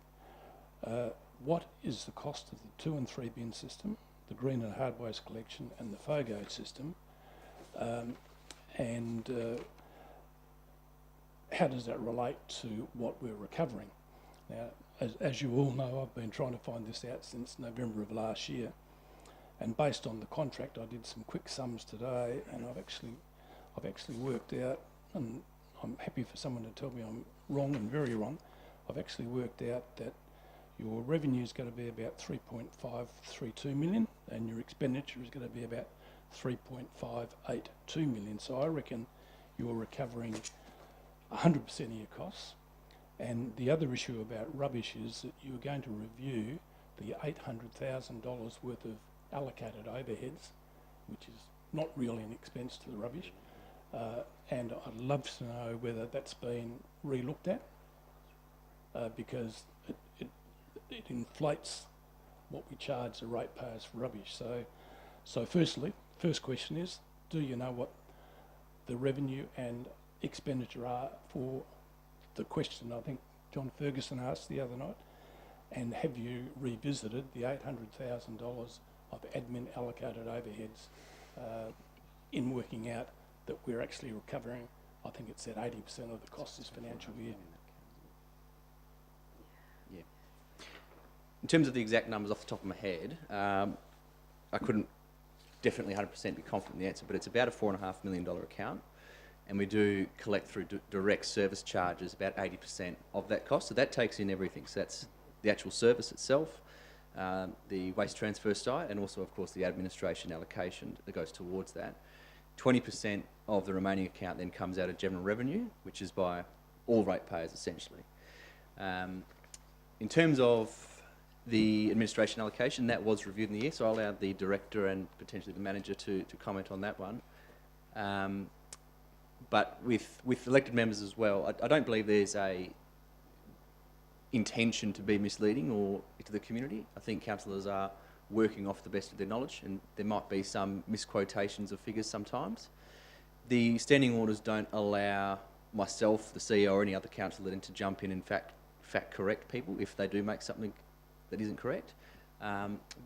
what is the cost of the 2 and 3 bin system, the green and hard waste collection, and the FOGO system, and how does that relate to what we're recovering? Now, as you all know, I've been trying to find this out since November of last year, and based on the contract, I did some quick sums today, and I've actually worked out, and I'm happy for someone to tell me I'm wrong and very wrong. I've actually worked out that your revenue is going to be about 3.532 million, and your expenditure is going to be about 3.582 million. So I reckon you're recovering 100% of your costs. And the other issue about rubbish is that you're going to review the $800,000 worth of allocated overheads, which is not really an expense to the rubbish. And I'd love to know whether that's been re-looked at, because it inflates what we charge the ratepayers for rubbish. So first question is, do you know what the revenue and expenditure are for the question I think John Ferguson asked the other night? And have you revisited the $800,000 of admin allocated overheads in working out that we're actually recovering, I think it said 80% of the cost this financial year?
Yeah. In terms of the exact numbers off the top of my head, I couldn't definitely 100% be confident in the answer, but it's about a $4.5 million account, and we do collect through direct service charges about 80% of that cost. So that takes in everything. So that's the actual service itself, the waste transfer site, and also, of course, the administration allocation that goes towards that. 20% of the remaining account then comes out of general revenue, which is by all ratepayers, essentially. In terms of the administration allocation, that was reviewed in the year, so I allowed the director and potentially the manager to comment on that one. But with elected members as well, I don't believe there's a intention to be misleading or to the community. I think councillors are working off the best of their knowledge, and there might be some misquotations of figures sometimes. The standing orders don't allow myself, the CEO, or any other councillor then to jump in and fact correct people if they do make something that isn't correct.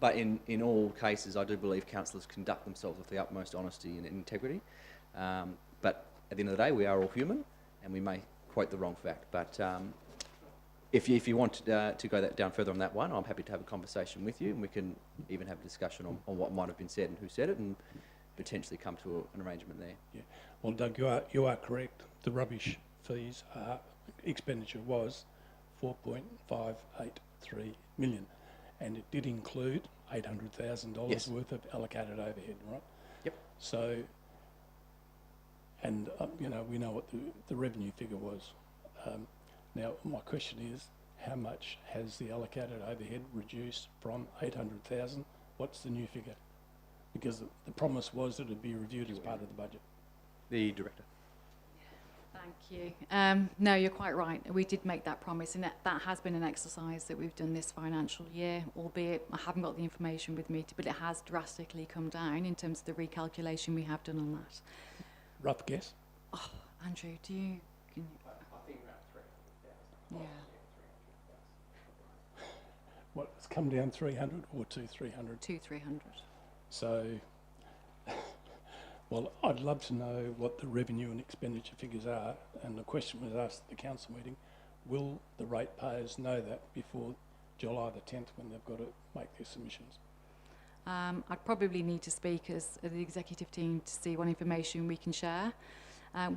But in all cases, I do believe councillors conduct themselves with the utmost honesty and integrity. But at the end of the day, we are all human, and we may quote the wrong fact. But if you want to go down further on that one, I'm happy to have a conversation with you, and we can even have a discussion on what might have been said and who said it, and potentially come to an arrangement there.
Yeah. Well, Doug, you are correct. The rubbish fees expenditure was $4.583 million, and it did include $800,000
Yes.
worth of allocated overhead, right?
Yep.
So, and you know, we know what the revenue figure was. Now, my question is, how much has the allocated overhead reduced from 800,000? What's the new figure? Because the promise was that it would be reviewed as part of the budget.
The director.
Thank you. No, you're quite right. We did make that promise, and that has been an exercise that we've done this financial year, albeit I haven't got the information with me, but it has drastically come down in terms of the recalculation we have done on that.
Rough guess?
Oh, Andrew, can you...
I think around 300,000.
Yeah.
What, it's come down 300 or to 300?
200-300.
So, well, I'd love to know what the revenue and expenditure figures are, and the question was asked at the council meeting, will the ratepayers know that before July the 10th when they've got to make their submissions?
I'd probably need to speak as the executive team to see what information we can share.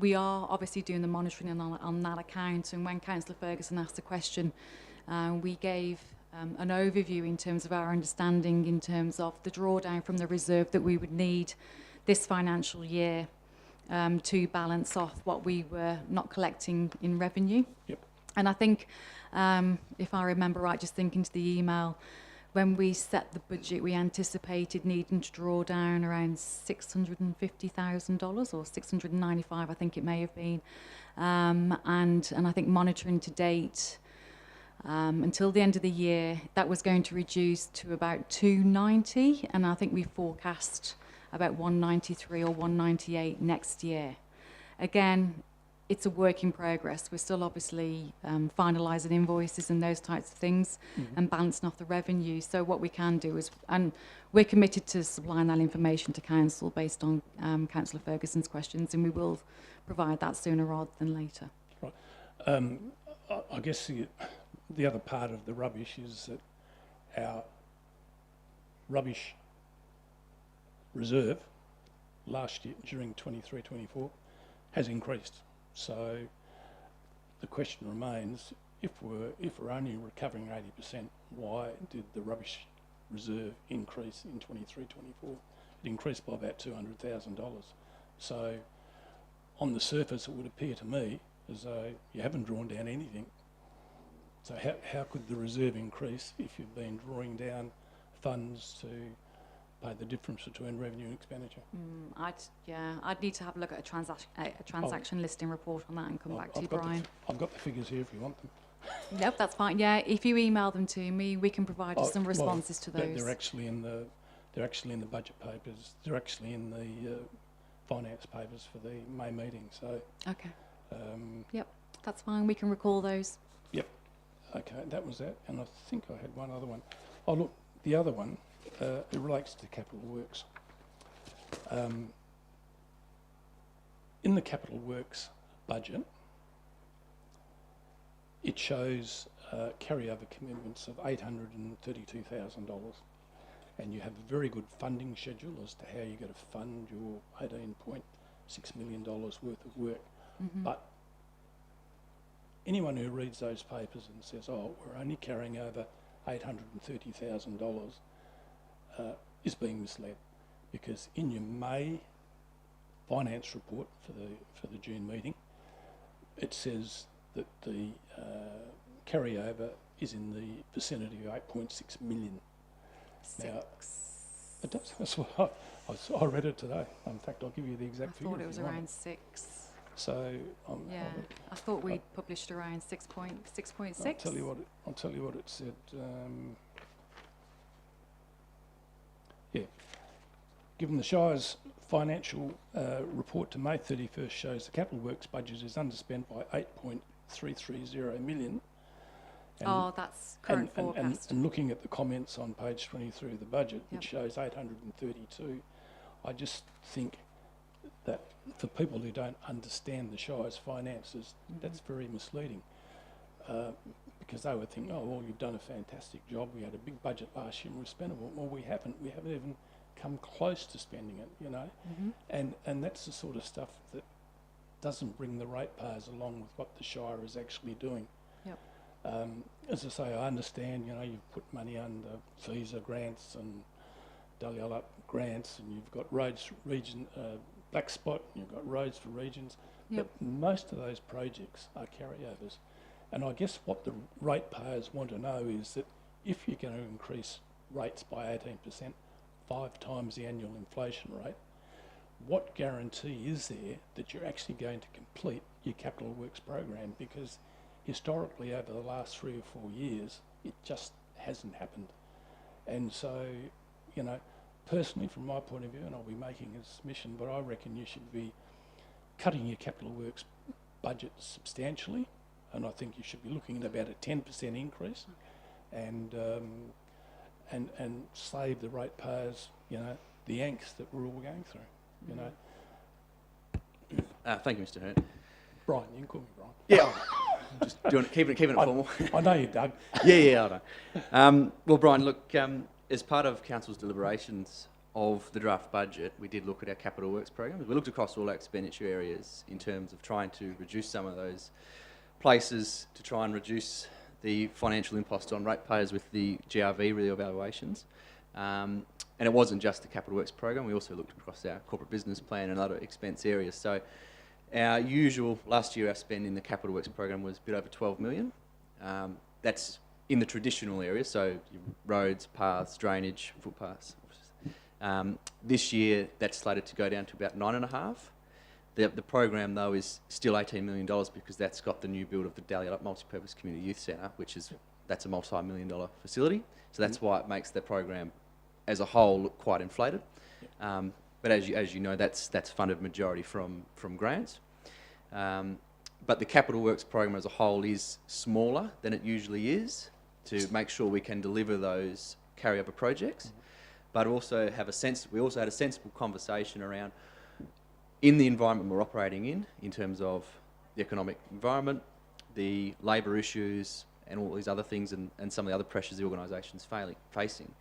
We are obviously doing the monitoring on that account, and when Councillor Ferguson asked the question, we gave an overview in terms of our understanding in terms of the drawdown from the reserve that we would need this financial year to balance off what we were not collecting in revenue.
Yep.
And I think, if I remember right, just thinking to the email, when we set the budget, we anticipated needing to draw down around $650,000 or $695, I think it may have been. And I think monitoring to date, until the end of the year, that was going to reduce to about 290, and I think we forecast about 193 or 198 next year. Again, it's a work in progress. We're still obviously finalising invoices and those types of things, and balancing off the revenue. So what we can do is, and we're committed to supplying that information to council based on Councillor Ferguson's questions, and we will provide that sooner rather than later.
Right. I guess the other part of the rubbish is that our rubbish reserve last year, during 23-24, has increased. So the question remains, if we're only recovering 80%, why did the rubbish reserve increase in 23-24? It increased by about $200,000. So on the surface, it would appear to me as though you haven't drawn down anything. So how could the reserve increase if you've been drawing down funds to pay the difference between revenue and expenditure?
I'd need to have a look at a transaction listing report on that and come back to you,
I've got
Brian.
I've got the figures here if you want them.
Nope, that's fine. Yeah, if you email them to me, we can provide you some
well,
responses to those.
They're actually in the budget papers. They're actually in the finance papers for the May meeting. So.
Okay.
Um,
Yep, that's fine. We can recall those.
Yep. Okay, that was that. And I think I had one other one. Oh, look, the other one, it relates to capital works. In the capital works budget, it shows carryover commitments of $832,000, and you have a very good funding schedule as to how you're going to fund your $18.6 million worth of work. But anyone who reads those papers and says, oh, we're only carrying over $830,000 is being misled, because in your May finance report for the June meeting, it says that the carryover is in the vicinity of 8.6 million. Now, it does. That's what I read it today. In fact, I'll give you the exact figure.
I thought it was
if you want
around 6.
So
Yeah, I thought we published around 6.6.
I'll tell you what it said. Yeah. Given the Shire's financial report to May 31st shows the capital works budget is underspent by 8.330 million.
Oh, that's current forecast.
And looking at the comments on page 23 of the budget,
Yep.
it shows 832. I just think that for people who don't understand the Shire's finances, that's very misleading. Because they would think, oh, well, you've done a fantastic job. We had a big budget last year and we spent it. Well, we haven't. We haven't even come close to spending it, you know. And that's the sort of stuff that doesn't bring the ratepayers along with what the Shire is actually doing.
Yep.
As I say, I understand, you know, you've put money under visa grants and Dalyella grants, and you've got roads region, black spot, and you've got roads for regions.
Yep.
But most of those projects are carryovers. And I guess what the ratepayers want to know is that if you're going to increase rates by 18%, 5 times the annual inflation rate, what guarantee is there that you're actually going to complete your capital works program? Because historically, over the last 3 or 4 years, it just hasn't happened. And so, you know, personally, from my point of view, and I'll be making a submission, but I reckon you should be cutting your capital works budget substantially, and I think you should be looking at about a 10% increase, and save the ratepayers, you know, the angst that we're all going through, you know.
Thank you, Mr. Hearn.
Brian, you can call me Brian.
Yeah. Just keeping it formal.
I know you, Doug.
Yeah, I know. Well, Brian, look, as part of Council's deliberations of the draft budget, we did look at our capital works programs. We looked across all our expenditure areas in terms of trying to reduce some of those places to try and reduce the financial impost on ratepayers with the GRV re-evaluations. And it wasn't just the capital works program. We also looked across our corporate business plan and other expense areas. So our usual, last year our spend in the capital works program was a bit over 12 million. That's in the traditional areas, so roads, paths, drainage, footpaths. This year that's slated to go down to about 9.5. The program though is still $18 million because that's got the new build of the Dalyella Multipurpose Community Youth Centre, that's a multi-million-dollar facility. So that's why it makes the program as a whole look quite inflated. But as you know, that's funded majority from grants. But the capital works program as a whole is smaller than it usually is to make sure we can deliver those carryover projects. But also we also had a sensible conversation around in the environment we're operating in terms of the economic environment, the labour issues, and all these other things, and some of the other pressures the organisation's facing.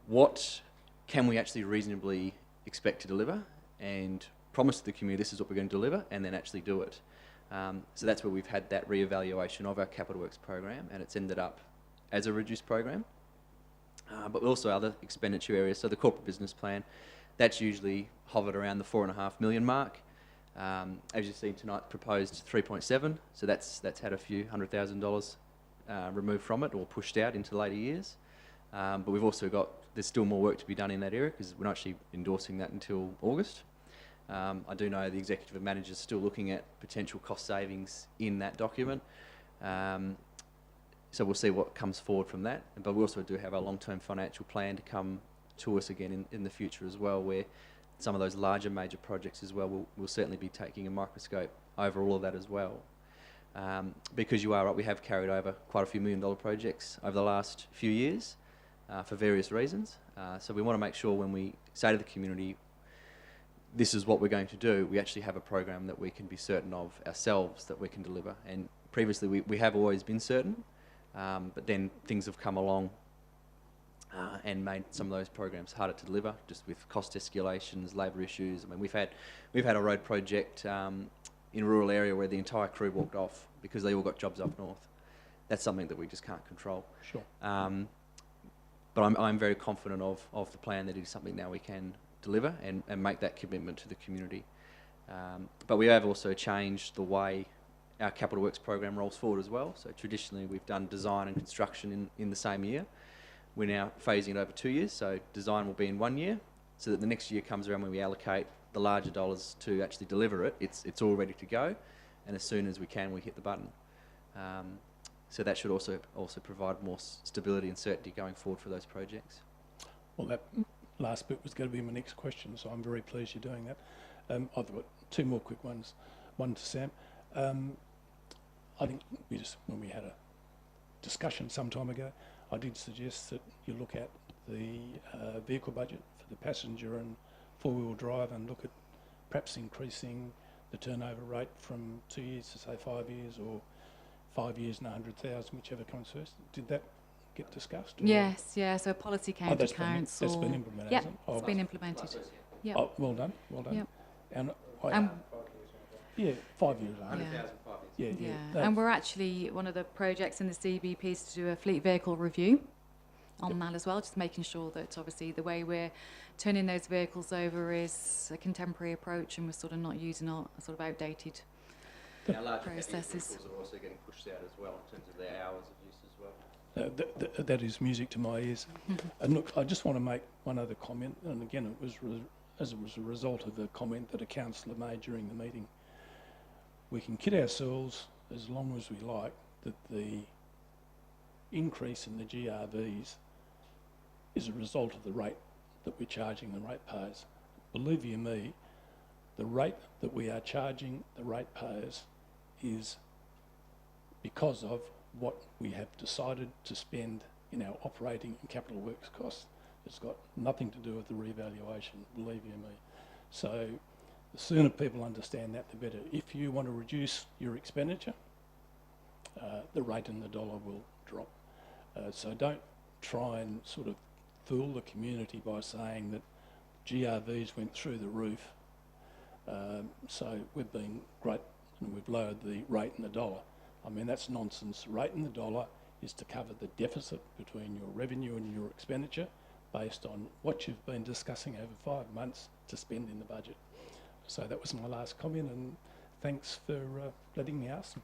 What can we actually reasonably expect to deliver and promise to the community this is what we're going to deliver, and then actually do it? So that's where we've had that re-evaluation of our capital works program, and it's ended up as a reduced program. But also other expenditure areas. So the corporate business plan, that's usually hovered around the 4.5 million mark. As you've seen tonight, proposed 3.7. So that's had a few $100,000 removed from it or pushed out into later years. But we've also there's still more work to be done in that area because we're not actually endorsing that until August. I do know the executive and managers still looking at potential cost savings in that document. So we'll see what comes forward from that. But we also do have a long-term financial plan to come to us again in the future as well, where some of those larger major projects as well, we'll certainly be taking a microscope over all of that as well. Because you are right, we have carried over quite a few $1 million projects over the last few years for various reasons. So we want to make sure when we say to the community, this is what we're going to do, we actually have a program that we can be certain of ourselves that we can deliver. And previously we have always been certain, but then things have come along and made some of those programs harder to deliver, just with cost escalations, labour issues. I mean, we've had a road project in a rural area where the entire crew walked off because they all got jobs up north. That's something that we just can't control.
Sure.
But I'm very confident of the plan, that it is something now we can deliver and make that commitment to the community. But we have also changed the way our capital works program rolls forward as well. So traditionally we've done design and construction in the same year. We're now phasing it over 2 years, so design will be in 1 year, so that the next year comes around when we allocate the larger dollars to actually deliver it. It's all ready to go, and as soon as we can, we hit the button. So that should also provide more stability and certainty going forward for those projects.
Well, that last bit was going to be my next question, so I'm very pleased you're doing that. I've got 2 more quick ones. One to Sam. I think when we had a discussion some time ago, I did suggest that you look at the vehicle budget for the passenger and 4-wheel drive, and look at perhaps increasing the turnover rate from 2 years to say 5 years, or 5 years and 100,000, whichever comes first. Did that get discussed? Or?
Yes, yeah. So a policy came to council.
That's been implemented.
Yeah,
hasn't it?
it's been implemented. Yeah.
Oh, well done, well done.
Yep.
And
Yeah.
5 years.
100,000 5 years.
Yeah, and we're actually, one of the projects in the CBP is to do a fleet vehicle review on that as well, just making sure that obviously the way we're turning those vehicles over is a contemporary approach, and we're sort of not using our sort of outdated
Our larger
processes.
vehicles are also getting pushed out as well in terms of their hours of use as well.
That is music to my ears. And look, I just want to make one other comment, and again, it was a result of a comment that a councillor made during the meeting. We can kid ourselves as long as we like that the increase in the GRVs is a result of the rate that we're charging the ratepayers. Believe you me, the rate that we are charging the ratepayers is because of what we have decided to spend in our operating and capital works costs. It's got nothing to do with the revaluation, believe you me. So the sooner people understand that, the better. If you want to reduce your expenditure, the rate in the dollar will drop. So don't try and sort of fool the community by saying that GRVs went through the roof. So we've been great and we've lowered the rate in the dollar. I mean, that's nonsense. The rate in the dollar is to cover the deficit between your revenue and your expenditure based on what you've been discussing over 5 months to spend in the budget. So that was my last comment, and thanks for letting me ask them.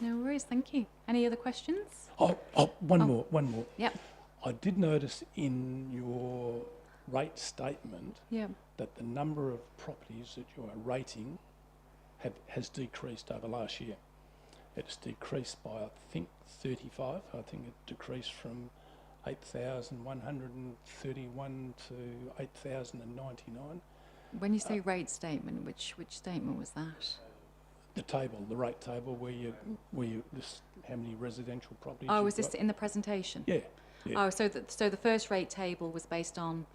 No worries, thank you. Any other questions?
One more.
Yep.
I did notice in your rate statement
Yep.
that the number of properties that you are rating has decreased over last year. It's decreased by, I think, 35. I think it decreased from 8,131 to 8,099.
When you say rate statement, which statement was that?
The table, the rate table, where you list how many residential properties.
Oh,
you've
was this
got.
in the presentation?
Yeah.
Oh, so the first rate table was based on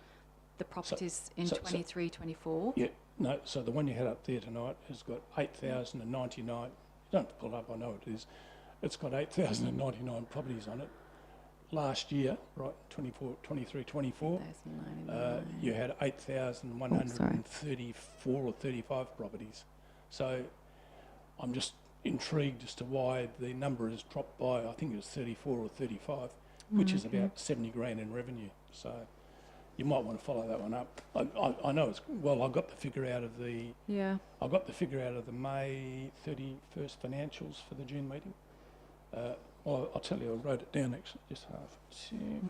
the properties in 23, 24?
Yeah, no, so the one you had up there tonight has got 8,099. You don't have to pull it up, I know it is. It's got 8,099 properties on it. Last year, right, 23, 24, you had 8,134 or 35 properties. So I'm just intrigued as to why the number has dropped by, I think it was 34 or 35, which is about 70 grand in revenue. So you might want to follow that one up. I know it's, well, I got the figure out of the, I got the figure out of the May 31st financials for the June meeting. Well, I'll tell you, I wrote it down actually, just half.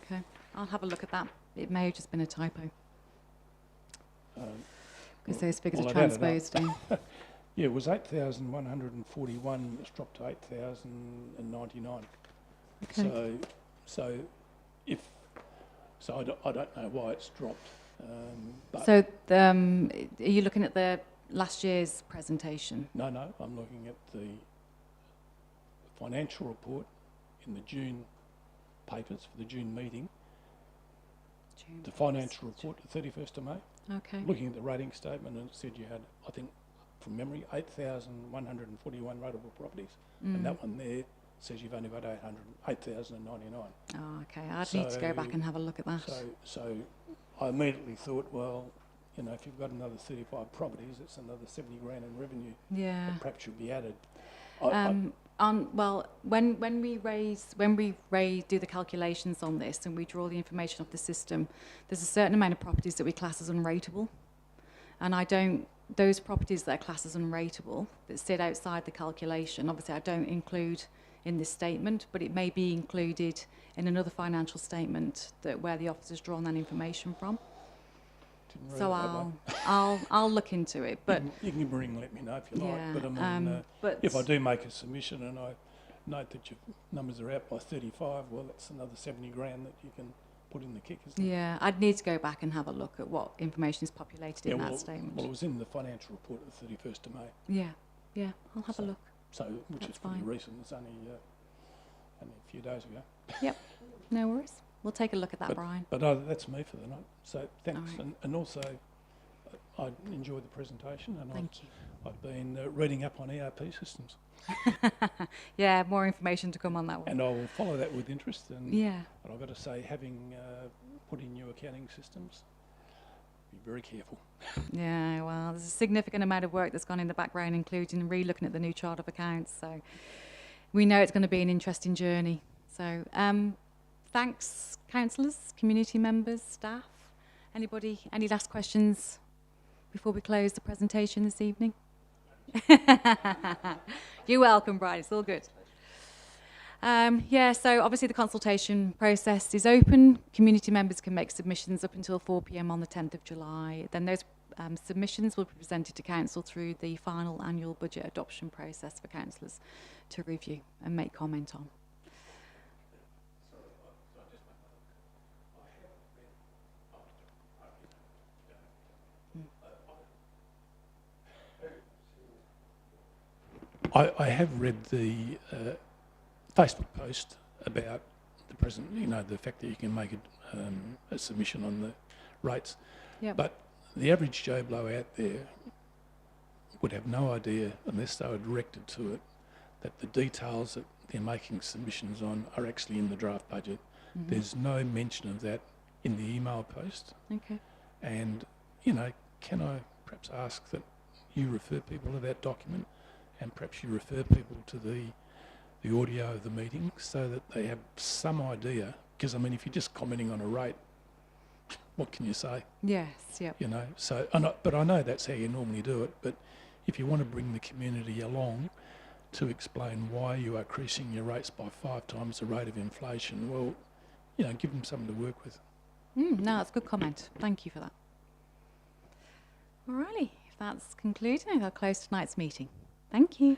Okay, I'll have a look at that. It may have just been a typo. Because those figures are transposed in.
Yeah, it was 8,141, it's dropped to 8,099.
Okay.
I don't know why it's dropped. But
So are you looking at the last year's presentation?
no, I'm looking at the financial report in the June papers for the June meeting.
June.
The financial report, the 31st of May.
Okay.
Looking at the rating statement, and it said you had, I think, from memory, 8,141 rateable properties, and that one there says you've only got 8,099.
Oh, okay. I'd need to go back and have a look at that.
So I immediately thought, well, you know, if you've got another 35 properties, it's another 70 grand in revenue.
Yeah.
That perhaps should be added.
Well, when we do the calculations on this and we draw the information off the system, there's a certain amount of properties that we class as unrateable, and those properties that are classed as unrateable that sit outside the calculation, obviously I don't include in this statement, but it may be included in another financial statement where the officer's drawn that information from.
Didn't read
So
it that way.
I'll look into it, but
you can ring, let me know if you
yeah,
like. But I mean,
but
if I do make a submission and I note that your numbers are out by 35, well, that's another 70 grand that you can put in the kick, isn't it?
yeah, I'd need to go back and have a look at what information is populated in that statement.
Well, it was in the financial report of the 31st of May.
Yeah, I'll have a look.
So, which
That's
is pretty
fine.
recent. It's only a few days ago.
Yep, no worries. We'll take a look at that, Brian.
But that's me for the night. So thanks,
All right.
and also I enjoyed the presentation, and
Thank you.
I've been reading up on ERP systems,
Yeah, more information to come on that one.
and I will follow that with interest. And
Yeah,
but I've got to say, having put in new accounting systems, be very careful.
yeah. Well, there's a significant amount of work that's gone in the background, including re-looking at the new chart of accounts. So we know it's going to be an interesting journey. So thanks, councillors, community members, staff. Anybody? Any last questions before we close the presentation this evening? You're welcome, Brian. It's all good. Yeah, so obviously the consultation process is open. Community members can make submissions up until 4 p.m. on the 10th of July. Then those submissions will be presented to council through the final annual budget adoption process for councillors to review and make comment on.
I have read the Facebook post about the present, you know, the fact that you can make a submission on the rates.
Yep.
But the average Joe Blow out there would have no idea, unless they were directed to it, that the details that they're making submissions on are actually in the draft budget.
Mm-hmm.
There's no mention of that in the email post.
Okay.
And, you know, can I perhaps ask that you refer people to that document, and perhaps you refer people to the audio of the meeting so that they have some idea? Because, I mean, if you're just commenting on a rate, what can you say?
Yes, yep.
You know, so, but I know that's how you normally do it, but if you want to bring the community along to explain why you are increasing your rates by 5 times the rate of inflation, well, you know, give them something to work with.
No, that's a good comment. Thank you for that. Alrighty, if that's concluded, I'll close tonight's meeting. Thank you.